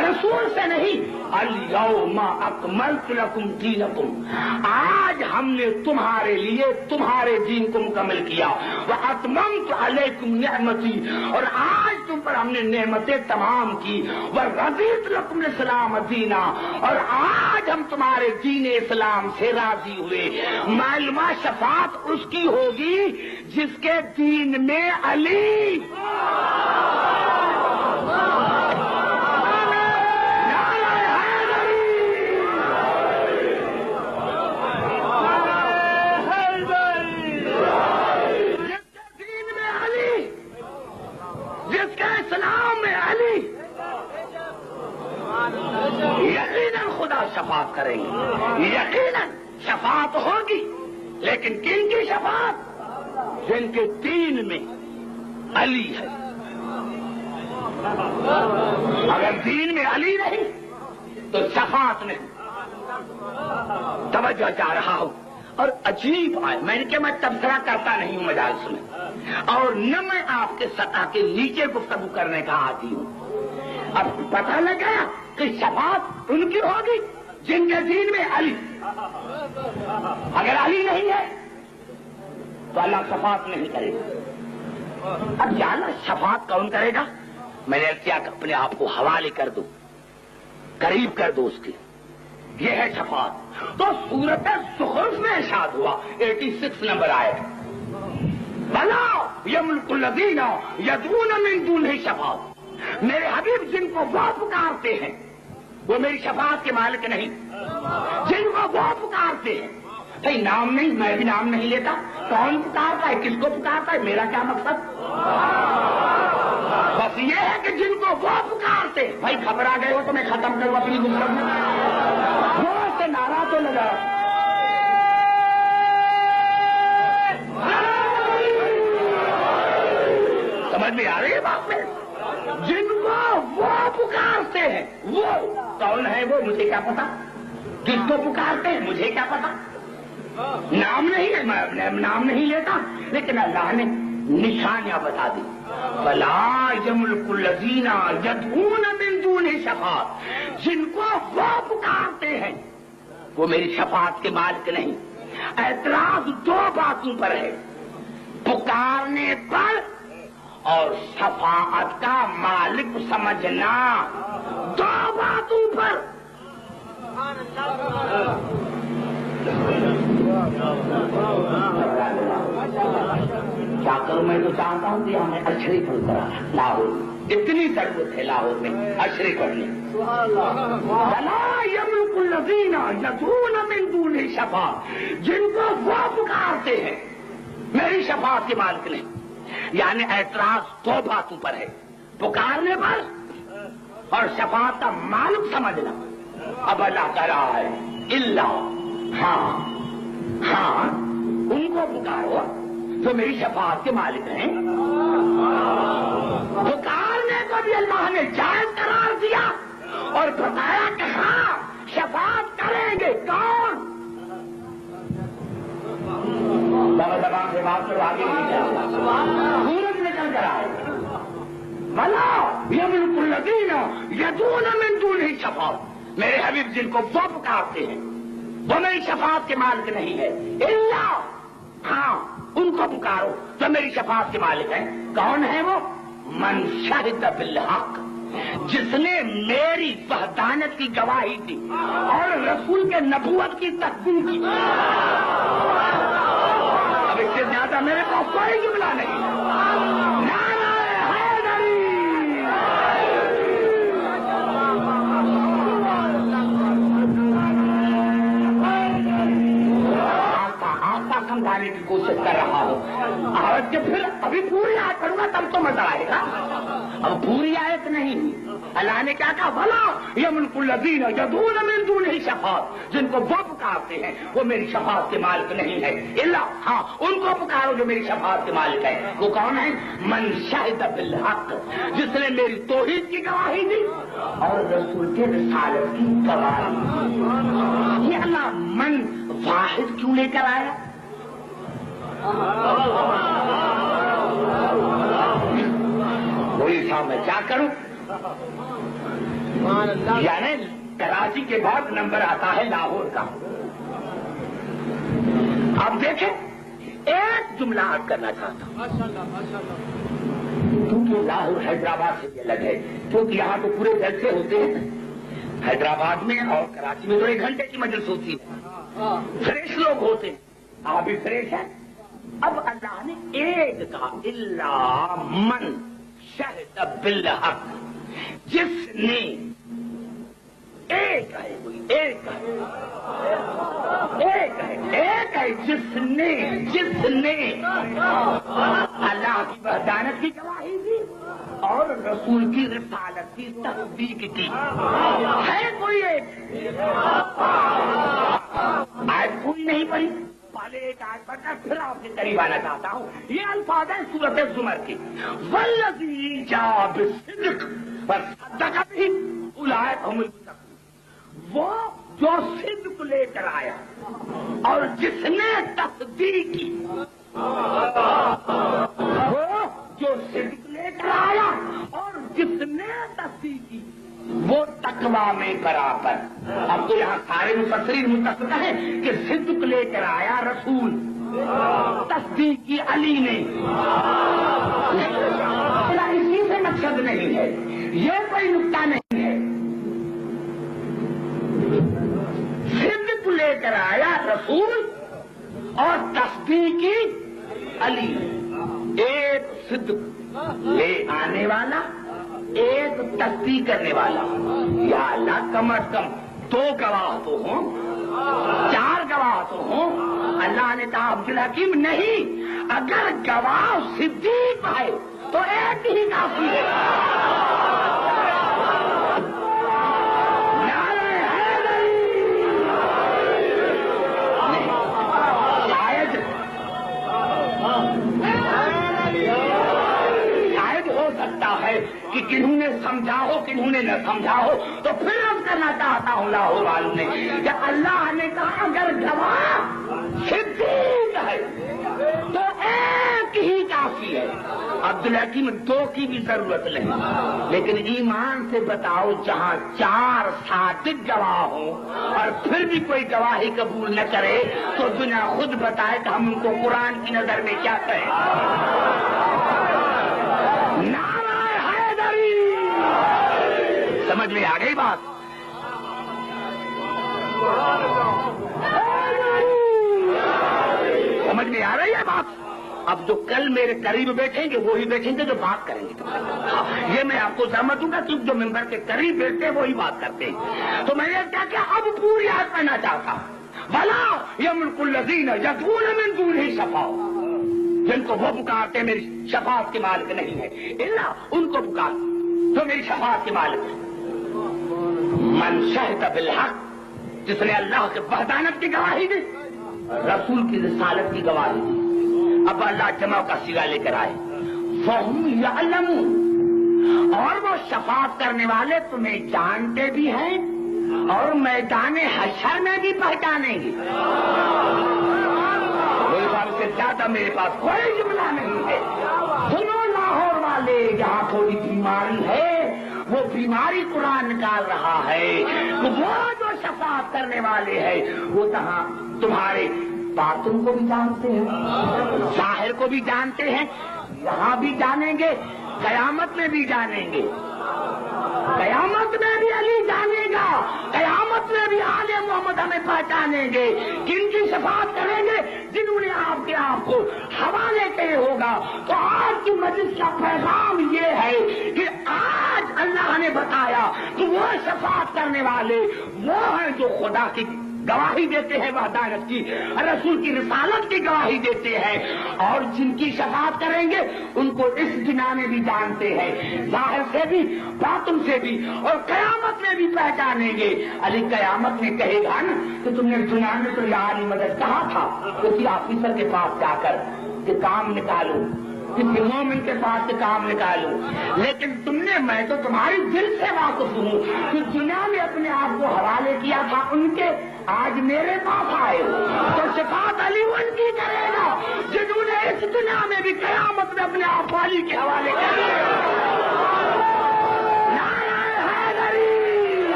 رسول سے نہیں۔ الیوم اکملت لکم دینکم، آج ہم نے تمہارے لیے تمہارے دین کو مکمل کیا، واتممت علیکم نعمتی، اور آج تم پر ہم نے نعمتیں تمام کی، ورضیت لکم الاسلام دینا، اور آج ہم تمہارے دین اسلام سے راضی ہوئے۔ معلومہ شفاعت اس کی ہوگی جس کے دین میں علی، یقیناً خدا شفاعت کریں گے، یقیناً شفاعت ہوگی، لیکن کن کی شفاعت؟ جن کے دین میں علی ہے۔ اگر دین میں علی نہیں تو شفاعت نہیں۔ توجہ چاہ رہا ہوں، اور عجیب ہے، میں نے کہ میں تبصرہ کرتا نہیں ہوں مجالس میں، اور نہ میں آپ کے سطح کے نیچے گفتگو کرنے کا عادی ہوں۔ اب پتہ لگ گیا کہ شفاعت ان کی ہوگی جن کے دین میں علی، اگر علی نہیں ہے تو اللہ شفاعت نہیں کرے گا۔ اب جانا شفاعت کون کرے گا؟ میں نے کیا کہ اپنے آپ کو حوالے کر دو، قریب کر دو اس کے، یہ ہے شفاعت۔ تو سورت زخرف میں ارشاد ہوا 86 نمبر آئے، بلا یملک الذین یدعون من دونہ شفاعت، میرے حبیب جن کو وہ پکارتے ہیں وہ میری شفاعت کے مالک نہیں، جن کو وہ پکارتے ہیں۔ بھائی نام نہیں، میں بھی نام نہیں لیتا، کون پکارتا ہے، کس کو پکارتا ہے، میرا کیا مقصد؟ بس یہ ہے کہ جن کو وہ پکارتے، بھائی گھبرا گئے ہو تو میں ختم کروں اپنی گفتگو، زور سے نعرہ تو لگا۔ سمجھ میں آ رہی ہے بات میں؟ جن کو وہ پکارتے ہیں، وہ کون ہے وہ مجھے کیا پتا، کس کو پکارتے ہیں مجھے کیا پتا، نام نہیں ہے، میں نام نہیں لیتا، لیکن اللہ نے نشانیاں بتا دی، فلا یملک الذین یدعون من دونہ شفاعت، جن کو وہ پکارتے ہیں وہ میری شفاعت کے مالک نہیں۔ اعتراض دو باتوں پر ہے، پکارنے پر اور شفاعت کا مالک سمجھنا، دو باتوں پر۔ کیا کروں، میں تو چاہتا ہوں کہ ہمیں اشری پڑھ کر لاہور، اتنی ضرورت ہے لاہور میں اشری پڑھنے۔ وَلَا يَمْلِكُ الَّذِينَ يَدْعُونَ مِن دُونِ شَفَاعَةً، جن کو وہ پکارتے ہیں میری شفاعت کے مالک نہیں۔ یعنی اعتراض دو باتوں پر ہے، پکارنے پر اور شفاعت کا مالک سمجھنا۔ اب اللہ کہہ رہا ہے اللہ، ہاں ان کو پکارو جو میری شفاعت کے مالک ہیں۔ پکارنے کو بھی اللہ نے جائز قرار دیا اور بتایا کہ ہاں شفاعت کریں گے کون؟ زبان سے بات کرو، آگے نہیں جاؤ، سورج نکل کر آئے، بلا یملک الذین یدعون من دونہ شفاعت، میرے حبیب جن کو وہ پکارتے ہیں وہ میری شفاعت کے مالک نہیں ہے۔ اللہ، ہاں ان کو پکارو جو میری شفاعت کے مالک ہیں۔ کون ہے وہ؟ من شہد بالحق، جس نے میری وحدانیت کی گواہی دی اور رسول کے نبوت کی تصدیق کی۔ اب اس سے زیادہ میرے کو کوئی جملہ نہیں۔ نعرہ حیدری، آتا سمجھانے کی کوشش کر رہا ہوں، اور جب پھر ابھی پوری آیت پڑھوں گا تب تو مزہ آئے گا۔ اب پوری آیت نہیں، اللہ نے کیا کہا، بھلا یملک الذین یدعون من دونہ شفاعت، جن کو وہ پکارتے ہیں وہ میری شفاعت کے مالک نہیں ہے۔ اللہ، ہاں ان کو پکارو جو میری شفاعت کے مالک ہے۔ وہ کون ہے؟ من شہد بالحق، جس نے میری توحید کی گواہی دی اور رسول کے رسالت کی گواہی۔ یہ اللہ من واحد کیوں لے کر آیا؟ وہی تھا، میں کیا کروں؟ یعنی کراچی کے بعد نمبر آتا ہے لاہور کا۔ اب دیکھیں، ایک جملہ عرض کرنا چاہتا ہوں، کیونکہ لاہور حیدرآباد سے بھی الگ ہے، کیونکہ یہاں تو پورے جلسے ہوتے ہیں، حیدرآباد میں اور کراچی میں تو 1 گھنٹے کی مجلس ہوتی ہے، فریش لوگ ہوتے ہیں، آپ بھی فریش ہیں۔ اب اللہ نے ایک کہا، اللہ من شہد بالحق، جس نے، ایک ہے کوئی، ایک ہے جس نے اللہ کی وحدانیت کی گواہی دی اور رسول کی رسالت کی تصدیق کی. ہے کوئی ایک آیت کوئی نہیں پڑھی؟ پہلے ایک آیت پڑھ کر پھر آپ کے قریب آنا چاہتا ہوں. یہ الفاظ ہیں سورۃ الزمر کے. والذی جاء بالصدق وصدق بہ اولئک هم المتقون. وہ جو صدق لے کر آیا اور جس نے تصدیق کی، وہ جو صدق لے کر آیا اور جس نے تصدیق کی وہ تقویٰ میں برابر. اب تو یہاں سارے مفسرین متفق ہیں کہ صدق لے کر آیا رسول، تصدیق کی علی نے. اسی سے مقصد نہیں ہے، یہ کوئی نقطہ نہیں ہے. صدق لے کر آیا رسول اور تصدیق کی علی. ایک صدق لے آنے والا، ایک تصدیق کرنے والا. یا اللہ کم از کم 2 گواہ تو ہوں، 4 گواہ تو ہوں. اللہ نے کہا عبدالحکیم نہیں، اگر گواہ صدیق ہے تو ایک ہی کافی ہے. کہ کنہوں نے سمجھا ہو کنہوں نے نہ سمجھا ہو، تو پھر اب کرنا چاہتا ہوں لاہور والوں نے کہ اللہ نے کہا اگر گواہ صدیق ہے تو ایک ہی کافی ہے. عبدالحکیم 2 کی بھی ضرورت نہیں. لیکن ایمان سے بتاؤ، جہاں 4 صادق گواہ ہوں اور پھر بھی کوئی گواہی قبول نہ کرے تو دنیا خود بتائے کہ ہم ان کو قرآن کی نظر میں کیا کہیں. سمجھ میں آ گئی بات؟ سمجھ میں آ رہی ہے بات؟ اب جو کل میرے قریب بیٹھیں گے وہی بیٹھیں گے جو بات کریں گے. یہ میں آپ کو سمجھ دوں گا کہ جو ممبر کے قریب بیٹھتے ہیں وہی بات کرتے ہیں. تو میں نے کیا کہ اب پوری یاد کرنا چاہتا ہوں. بھلا یملک الذین یدعون من دونہ شفاعۃ، جن کو وہ پکارتے ہیں میری شفاعت کے مالک نہیں ہے، الا ان کو پکار جو میری شفاعت کے مالک ہے. من شہد بالحق، جس نے اللہ کے وحدانیت کی گواہی دی، رسول کی رسالت کی گواہی دی. اب اللہ جمع کا صیغہ لے کر آئے. فَهُمْ يَعْلَمُونَ، اور وہ شفاعت کرنے والے تمہیں جانتے بھی ہیں اور میدان حشر میں بھی پہچانیں گے. میرے پاس سے زیادہ میرے پاس کوئی جملہ نہیں ہے. سنو لاہور والے، جہاں تھوڑی بیماری ہے وہ بیماری قرآن نکال رہا ہے. وہ جو شفاعت کرنے والے ہیں وہ تمہارے باطن کو بھی جانتے ہیں، ظاہر کو بھی جانتے ہیں. یہاں بھی جانیں گے، قیامت میں بھی جانیں گے. قیامت میں بھی علی جانے گا، قیامت میں بھی آل محمد ہمیں پہچانیں گے. کن کی شفاعت کریں گے؟ جنہوں نے آپ کے آپ کو حوالے کیے ہوگا. تو آج کی مجلس کا پیغام یہ ہے کہ آج اللہ نے بتایا کہ وہ شفاعت کرنے والے وہ ہیں جو خدا کی گواہی دیتے ہیں، وحدانیت کی، رسول کی رسالت کی گواہی دیتے ہیں، اور جن کی شفاعت کریں گے ان کو اس دنیا میں بھی جانتے ہیں، ظاہر سے بھی باطن سے بھی، اور قیامت میں بھی پہچانیں گے. علی قیامت میں کہے گا نا کہ تم نے دنیا میں تو یا علی مدد کہا تھا کسی آفیسر کے پاس جا کر کہ کام نکالو، کسی مومن کے پاس سے کام نکالو، لیکن تم نے، میں تو تمہاری دل سے واقف ہوں کہ دنیا میں اپنے آپ کو حوالے کیا تھا ان کے، آج میرے پاس آئے ہو تو شفاعت علی ان کی کرے گا جنہوں نے اس دنیا میں بھی قیامت میں اپنے آپ علی کے حوالے کیا.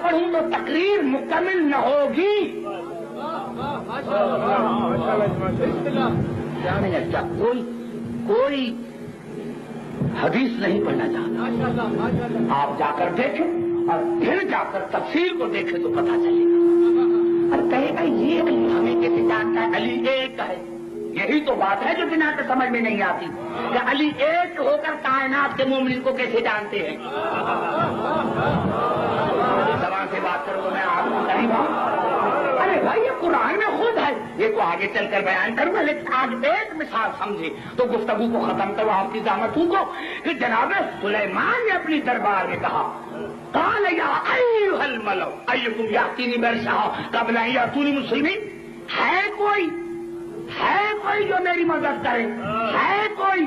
پڑھوں تو تقریر مکمل نہ ہوگی. کوئی حدیث نہیں پڑھنا چاہتا. آپ جا کر دیکھیں اور پھر جا کر تفسیر کو دیکھیں تو پتہ چلے گا. اور کہے گا یہ علی ہمیں کیسے جانتا ہے؟ علی ایک ہے. یہی تو بات ہے جو بنا کے سمجھ میں نہیں آتی کہ علی ایک ہو کر کائنات کے مومن کو کیسے جانتے ہیں. زبان سے بات کرو تو میں آپ کو کہیں گا ارے بھائی یہ قرآن میں خود ہے. یہ تو آگے چل کر بیان کروں گا لیکن آج ایک مثال سمجھے تو گفتگو کو ختم کرو آپ کی زحمتوں کو کہ جناب سلیمان نے اپنی دربار میں کہا قال یا ایھا الملأ ایکم یاتینی برشہا قبل ان یاتونی مسلمین. ہے کوئی جو میری مدد کرے؟ ہے کوئی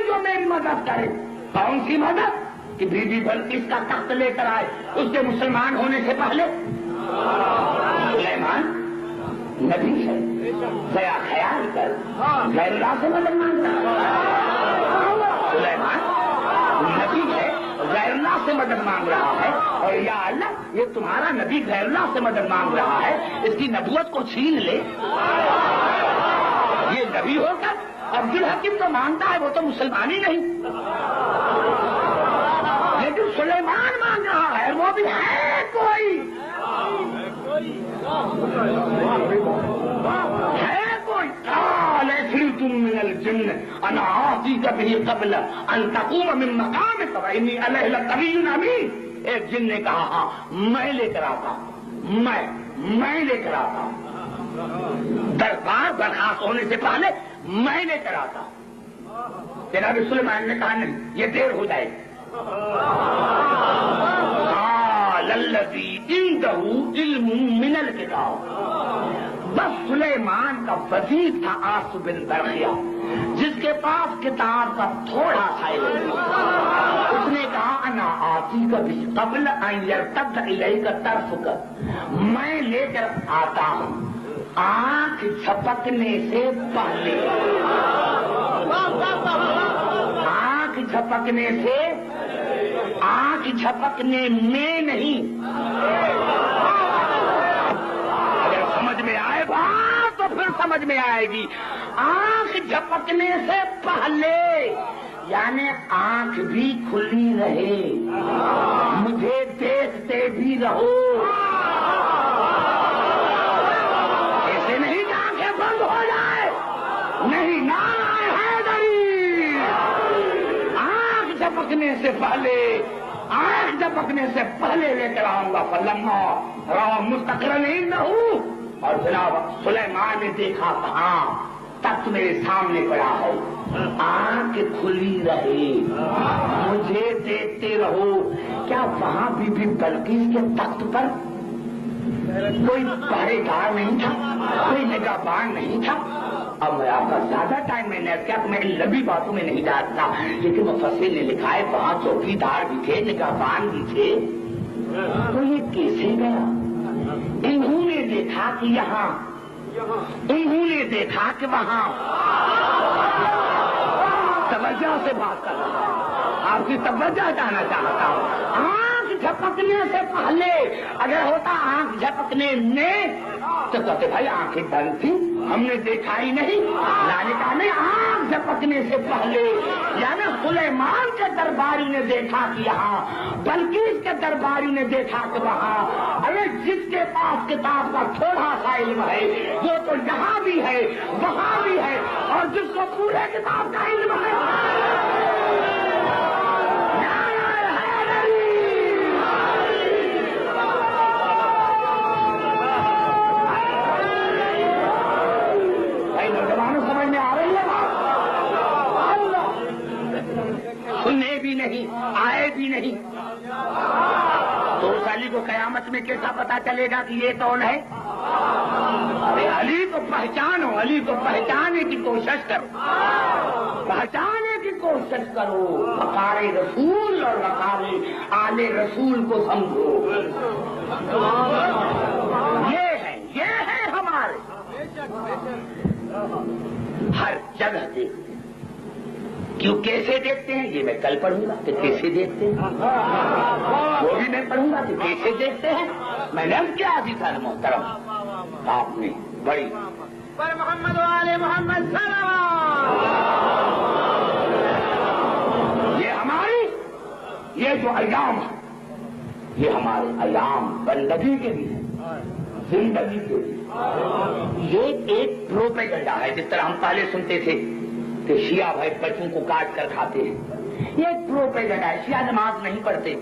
جو میری مدد کرے؟ کون سی مدد؟ کہ بی بی بلقیس کا تخت لے کر آئے اس کے مسلمان ہونے سے پہلے. سلیمان نبی ہے ذرا خیال کر غیر اللہ سے مدد مانگ رہا ہے. سلیمان نبی ہے غیر اللہ سے مدد مانگ رہا ہے اور یا اللہ یہ تمہارا نبی غیر اللہ سے مدد مانگ رہا ہے اس کی نبوت کو چھین لے. یہ نبی ہو کر عبد الحکیم تو مانتا ہے وہ تو مسلمان ہی نہیں لیکن سلیمان مانگ رہا ہے وہ بھی ہے کوئی قال عفريت من الجن انا آتيك به قبل ان تقوم من مقامك واني عليه لقوي امين. ایک جن نے کہا ہاں میں لے کر آتا میں لے کر آتا دربار برخاست ہونے سے پہلے میں لے کر آتا. جناب سلیمان نے کہا نہیں یہ دیر ہو جائے. قال الذي عنده علم من الكتاب. بس سلیمان کا وزیر تھا آس بن برخیا جس کے پاس کتاب کا تھوڑا سا علم. اس نے کہا انا آتی کبھی قبل ان یرتد الیک طرفک. میں لے کر آتا ہوں آنکھ جھپکنے سے پہلے. آنکھ جھپکنے سے آنکھ جھپکنے میں نہیں. اگر سمجھ میں آئے بات تو پھر سمجھ میں آئے گی. آنکھ جھپکنے سے پہلے یعنی آنکھ بھی کھلی رہے مجھے دیکھتے بھی رہو. ایسے نہیں کہ آنکھیں بند ہو جائے. نہیں نعرہ حیدری. آنکھ جھپکنے سے پہلے لے کر آؤں گا. فلما راہ مستقرن عنده. اور جناب سلیمان نے دیکھا کہاں تخت میرے سامنے پڑا ہے آنکھ کھلی رہے مجھے دیکھتے رہو. کیا وہاں بی بی بلقیس کے تخت پر کوئی پہرے دار نہیں تھا کوئی نگہبان نہیں تھا؟ اب میں آپ کا زیادہ ٹائم میں نے کیا میں ان لمبی باتوں میں نہیں جانتا لیکن مفسر نے لکھا ہے وہاں چوکی دار بھی تھے نگہبان بھی تھے. تو یہ کیسے گیا؟ انہوں نے دیکھا کہ یہاں انہوں نے دیکھا کہ وہاں. توجہ سے بات کر رہا ہوں آپ کی توجہ جانا چاہتا ہوں. آنکھ جھپکنے سے پہلے اگر ہوتا آنکھ جھپکنے میں تو کہتے بھائی آنکھیں بند تھی ہم نے دیکھا ہی نہیں. لالکا نے آنکھ جھپکنے سے پہلے یعنی سلیمان کے درباری نے دیکھا کہ یہاں بلقیس کے درباری نے دیکھا کہ وہاں. ارے جس کے پاس کتاب کا تھوڑا سا علم ہے وہ تو یہاں بھی ہے وہاں بھی ہے اور جس کو پورے کتاب کا علم ہے سننے بھی نہیں آئے بھی نہیں. تو اس علی کو قیامت میں کیسا پتا چلے گا کہ یہ کون ہے؟ ارے علی کو پہچانو علی کو پہچاننے کی کوشش کرو وقار رسول اور وقار آل رسول کو سمجھو. یہ ہے ہمارے ہر جگہ دیکھتے کیوں کیسے دیکھتے ہیں یہ میں کل پڑھوں گا کہ کیسے دیکھتے ہیں وہ بھی میں پڑھوں گا کہ کیسے دیکھتے ہیں. میں نے کیا عزیز محترم آپ نے بڑی پر محمد والے محمد یہ جو ایام ہے یہ ہمارے ایام بندگی کے بھی ہیں زندگی کے لیے یہ ایک پروپیگنڈا ہے. جس طرح ہم پہلے سنتے تھے کہ شیعہ بھائی بچوں کو کاٹ کر کھاتے ہیں, یہ ایک پروپیگنڈا ہے. شیعہ نماز نہیں پڑھتے,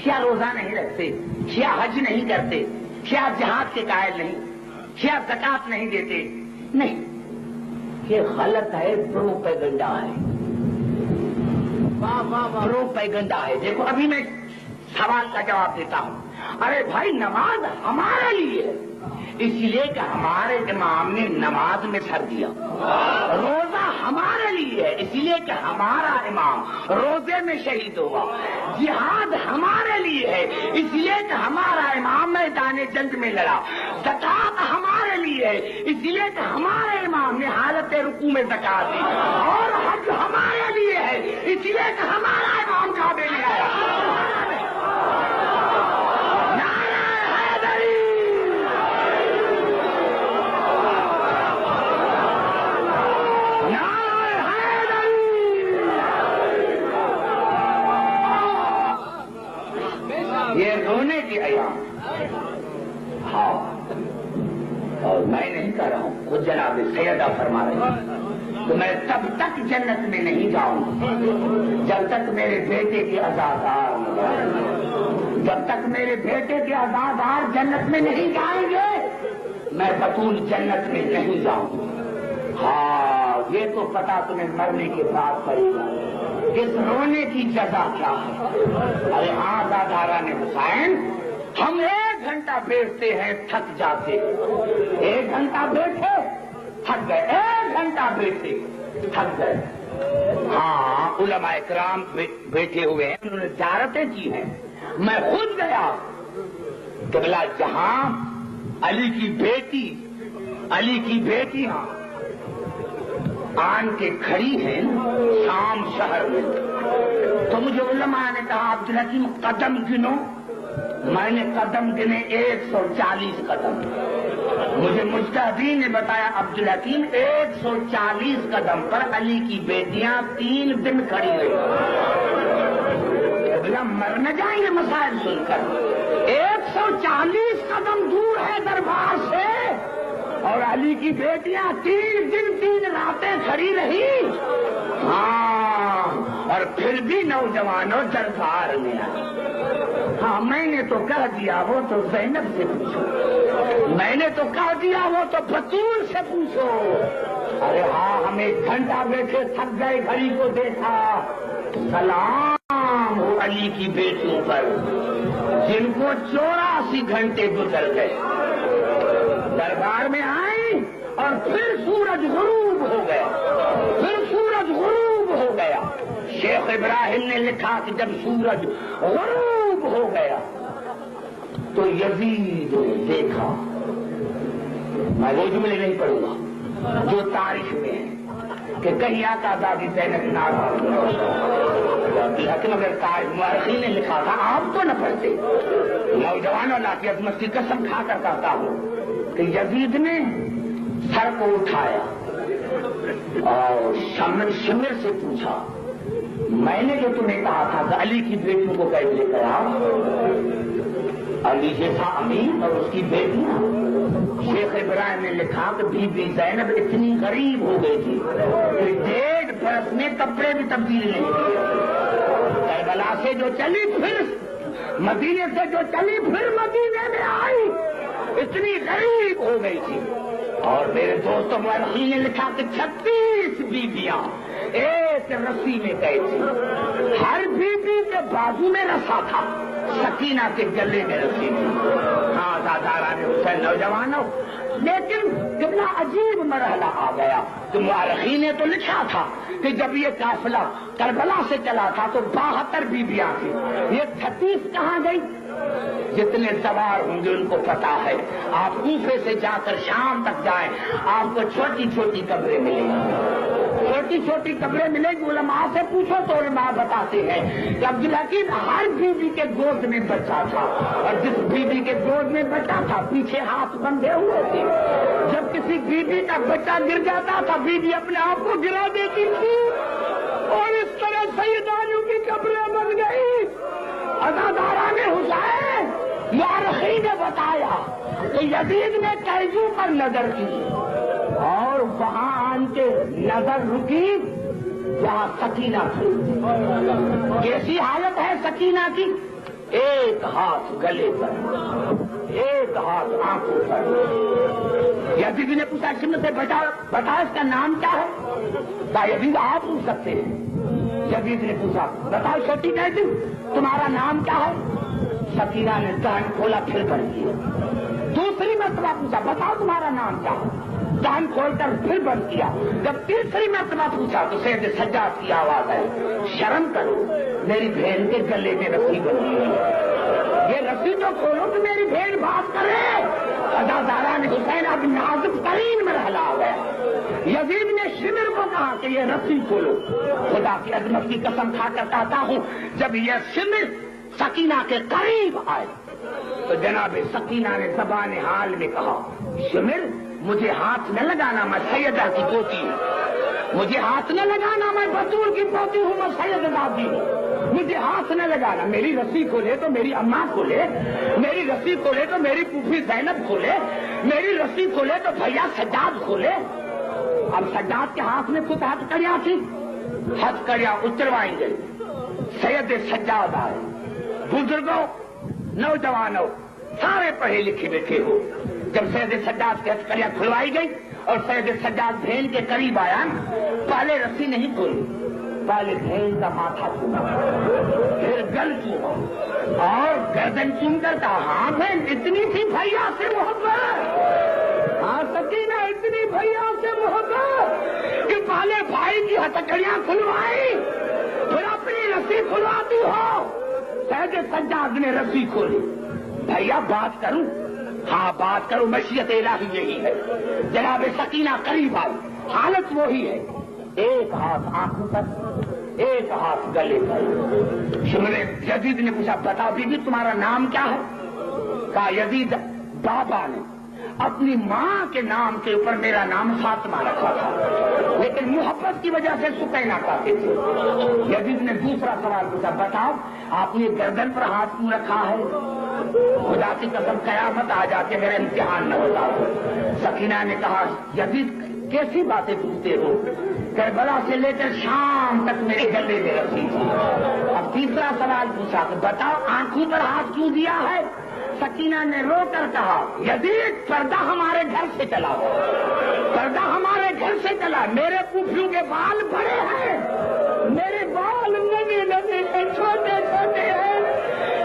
شیعہ روزہ نہیں رکھتے, شیعہ حج نہیں کرتے, شیعہ جہاد کے قائل نہیں, شیعہ زکات نہیں دیتے. نہیں, یہ غلط ہے, پروپیگنڈا ہے. پروپیگنڈا ہے. دیکھو ابھی میں سوال کا جواب دیتا ہوں. ارے بھائی نماز ہمارے لیے ہے, اس لیے کہ ہمارے امام نے نماز میں سر دیا. روزہ ہمارے لیے ہے, اس لیے کہ ہمارا امام روزے میں شہید ہوا. جہاد ہمارے لیے ہے, اس لیے کہ ہمارا امام میدان جنگ میں لڑا. زکات ہمارے لیے ہے, اس لیے کہ ہمارے امام نے حالت رکوع میں زکات دی. اور حج ہمارے لیے ہے, اس لیے کہ ہمارا امام کعبے میں آیا. یہ رونے کی ایام. ہاں, اور میں نہیں کہہ رہا ہوں, خود جناب سیدہ فرما رہے ہیں تو میں تب تک جنت میں نہیں جاؤں جب تک میرے بیٹے کے عزادار, جب تک میرے بیٹے کے عزادار جنت میں نہیں جائیں گے میں بطول جنت میں نہیں جاؤں. ہاں, یہ تو پتا تمہیں مرنے کے بعد پڑے گا. اس رونے کی جزا کیا ہے؟ ارے ہاں دادارا نے حسین, ہم 1 گھنٹہ بیٹھتے ہیں تھک جاتے, 1 گھنٹہ بیٹھے تھک گئے, 1 گھنٹہ بیٹھے تھک گئے. ہاں, علماء کرام بیٹھے ہوئے ہیں, انہوں نے زیارتیں کی ہیں. میں خود گیا قبلہ جہاں علی کی بیٹی, علی کی بیٹیاں آن کے کھڑی ہیں شام شہر میں. تو مجھے علماء نے کہا عبدالحکیم قدم گنو. میں نے قدم گنے 140 قدم. مجھے مجتہدین نے بتایا عبدالحکیم 140 قدم پر علی کی بیٹیاں 3 دن کھڑی رہی. مر نہ جائیں گے مسائل سن کر. 140 قدم دور ہے دربار سے, اور علی کی بیٹیاں 3 دن 3 راتیں کھڑی رہی. ہاں, اور پھر بھی نوجوانوں دربار میں آئے. ہاں, میں نے تو کہہ دیا وہ تو زینب سے پوچھو, میں نے تو کہہ دیا وہ تو بطول سے پوچھو. ارے ہاں, ہم 1 گھنٹہ بیٹھے تھک گئے, گھڑی کو دیکھا. سلام ہو علی کی بیٹیوں پر جن کو 84 گھنٹے گزر گئے. دربار میں آئی اور پھر سورج غروب ہو گیا, پھر سورج غروب ہو گیا. شیخ ابراہیم نے لکھا کہ جب سورج غروب ہو گیا تو یزید نے دیکھا, میں وہ جملے نہیں پڑھوں گا جو تاریخ میں ہے کہ کہیں آقا دادی زینب ناراض, لیکن اگر تاریخ مورخین نے لکھا تھا آپ تو نہ پڑھتے. نوجوانوں اللہ کی عظمت کی قسم کھا کر کہتا ہوں کہ یزید نے سر کو اٹھایا اور شمر سے پوچھا, میں نے جو تمہیں کہا تھا کہ علی کی بیٹیوں کو کیسے لے کر آؤ, علی جیسا امین اور اس کی بیٹیاں. شیخ ابراہیم نے لکھا کہ بی بی زینب اتنی غریب ہو گئی تھی کہ 1.5 برس میں کپڑے بھی تبدیل نہیں کیے. کربلا سے جو چلی پھر مدینے سے جو چلی پھر مدینے میں آئی, اتنی غریب ہو گئی تھی. اور میرے دوستوں مورخین نے لکھا کہ 36 بیویاں ایک رسی میں گئے تھی. ہر بیوی کے بازو میں رسا تھا, سکینہ کے گلے میں رسی تھی. ہاں دادارا نے اسے نوجوانوں, لیکن کتنا عجیب مرحلہ آ گیا کہ مورخین نے تو لکھا تھا کہ جب یہ قافلہ کربلا سے چلا تھا تو 72 بیویاں تھیں. یہ 36 کہاں گئی؟ جتنے سوار ہوں گے ان کو پتا ہے. آپ کوفے سے جا کر شام تک جائیں, آپ کو چھوٹی چھوٹی قبریں ملیں گی, چھوٹی چھوٹی قبریں ملیں گی. علماء سے پوچھو تو علماء بتاتے ہیں کہ عبدالحکیم ہر بیوی کے گود میں بچہ تھا, اور جس بیوی کے گود میں بچہ تھا پیچھے ہاتھ بندھے ہوئے تھے. جب کسی بیوی کا بچہ گر جاتا تھا بیوی اپنے آپ کو گرا دیتی تھی, اور اس طرح سیدانوں کی قبریں بن گئی. عزاداران حسین مورخین نے بتایا کہ یزید نے قیدیوں پر نظر کی اور وہاں ان کے نظر رکی جہاں سکینہ تھی. کیسی حالت ہے سکینہ کی؟ ایک ہاتھ گلے پر، ایک ہاتھ آنکھوں پر. یزید نے پوچھا سمجھ سے بتا اس کا نام کیا ہے؟ کہا یزید آپ پوچھ سکتے ہیں. یزید نے پوچھا بتاؤ چھوٹی قیدی تمہارا نام کیا ہے؟ سکینہ نے کان کھولا پھر بند کیا. دوسری مرتبہ پوچھا بتاؤ تمہارا نام کیا ہے؟ کان کھول کر پھر بند کیا. جب تیسری مرتبہ پوچھا تو سید سجاد کی آواز ہے شرم کرو میری بہن کے گلے میں رسی بندھی ہے. یہ رسی تو کھولو تو میری بہن بات کرے. ازاداران حسین اب نازک ترین مرحلہ آ گیا. یزید نے شمر کو کہا کہ یہ رسی کھولو. خدا کی عظمت کی قسم کھا کر کہتا ہوں جب یہ شمر سکینہ کے قریب آئے تو جناب سکینہ نے زبان حال میں کہا شمر مجھے ہاتھ نہ لگانا میں سیدہ کی پوتی ہوں. مجھے ہاتھ نہ لگانا میں بطور کی پوتی ہوں میں سید دادی ہوں. مجھے ہاتھ نہ لگانا. میری رسی کھولے تو میری اماں کھولے، میری رسی کھولے تو میری پھوپھی زینب کھولے، میری رسی کھولے تو بھیا سجاد کھولے. اب سجاد کے ہاتھ میں کچھ ہتھ کڑیاں تھی. ہتھ کڑیاں اتروائیں گے. سید سجاد آئے. بزرگوں نوجوانوں سارے پڑھے لکھے بیٹھے ہو. جب سید سجاد کی ہتھ کڑیاں کھلوائی گئی اور سید سجاد بہن کے قریب آیا پہلے رسی نہیں کھولی، پہلے بہن کا ماتھا چوما پھر گل چوما اور گردن چوم کر کہا ہاں بہن اتنی تھی بھیا سے محبت، ہاں سکینہ اتنی بھیا سے محبت کہ پہلے بھائی کی ہتھکڑیاں کھلوائی پھر اپنی رسی کھلواتی ہو. سید سجاد نے رسی کھولی. بھیا بات کروں؟ ہاں بات کرو. مشیت الہی یہی ہے. جناب سکینہ قریب آئی. حالت وہی ہے ایک ہاتھ آنکھوں پر ایک ہاتھ گلے پر. شمر یزید نے پوچھا بتا بی بی تمہارا نام کیا ہے؟ کہا یزید بابا نے اپنی ماں کے نام کے اوپر میرا نام فاطمہ رکھا تھا لیکن محبت کی وجہ سے سکینہ کہتے تھے. یزید نے دوسرا سوال پوچھا بتاؤ آپ نے گردن پر ہاتھ کیوں رکھا ہے؟ خدا کی قسم قیامت آ جاتی میرا امتحان نہ ہوتا. سکینہ نے کہا یزید کیسی باتیں پوچھتے ہو؟ کربلا سے لے کر شام تک میرے گلے میں رسی تھی. اب تیسرا سوال پوچھا کہ بتاؤ آنکھوں پر ہاتھ کیوں دیا ہے؟ سکینہ نے رو کر کہا یزید پردہ ہمارے گھر سے چلا، پردہ ہمارے گھر سے چلا. میرے پھوپھیوں کے بال بڑے ہیں، میرے بال ننے ننے ہیں، چھوٹے چھوٹے ہیں،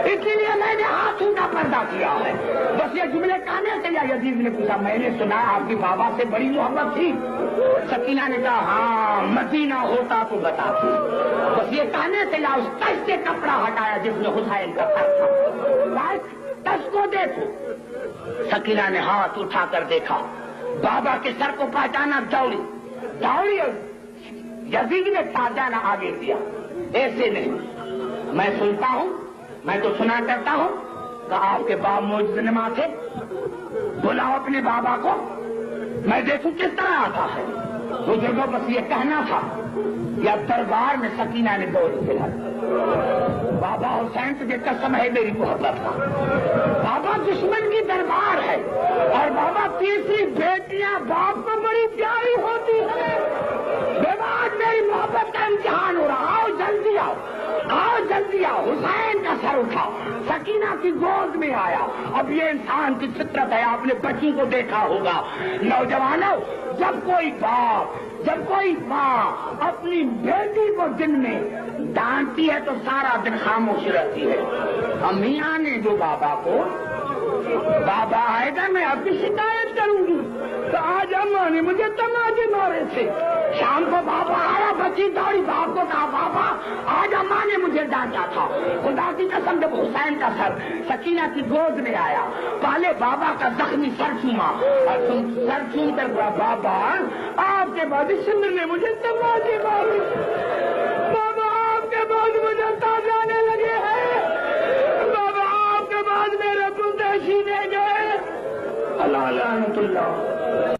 اس لیے میں نے ہاتھوں کا پردہ کیا ہے. بس یہ جملے کہنے سے یا یزید نے پوچھا میں نے سنا آپ کی بابا سے بڑی محبت تھی. سکینہ نے کہا ہاں مدینہ ہوتا تو بتاتی. بس یہ کہنے سے یا اس تش سے کپڑا ہٹایا جس میں حسین کا سر تھا. تش کو دیکھو. سکینہ نے ہاتھ اٹھا کر دیکھا بابا کے سر کو پہچانا. دوڑی یزید نے تازہ نہ آگے دیا. ایسے نہیں میں سنتا ہوں، میں تو سنا کرتا ہوں کہ آپ کے باپ موجود نما تھے. بلاؤ اپنے بابا کو میں دیکھوں کس طرح آتا ہے. بزرگوں بس یہ کہنا تھا. یا دربار میں سکینہ نے دور پھیلا. بابا حسین تجھے قسم ہے میری محبت کا. بابا دشمن کی دربار ہے اور بابا تیسری بیٹیاں باپ کو بڑی پیاری ہوتی ہے. بیواد میری محبت کا امتحان ہو رہا. آؤ جلدی آؤ، آؤ جلدی آؤ. حسین کا سر اٹھا سکینہ کی گود میں آیا. اب یہ انسان کی فطرت ہے. آپ نے بچوں کو دیکھا ہوگا. نوجوانوں جب کوئی باپ جب کوئی ماں اپنی بیٹی کو دن میں ڈانٹتی ہے تو سارا دن خاموش رہتی ہے. امیاں نے جو بابا کو بابا آئے گا میں اب بھی شکایت کروں گی تو آج اماں نے مجھے تماچے مارے تھے. شام کو بابا آیا بچی دوڑی باپ کو کہا بابا آج اماں نے مجھے ڈانٹا تھا. خدا کی قسم جب حسین کا سر سکینہ کی گود میں آیا پہلے بابا کا زخمی سر چوما اور سر چوم کر بابا آپ کے بعد سمر نے مجھے تماچے مارے. بابا آپ کے بعد مجھے تاز آنے لگے ہیں. بابا آپ کے بعد میرے گے. اللہ لعنت اللہ.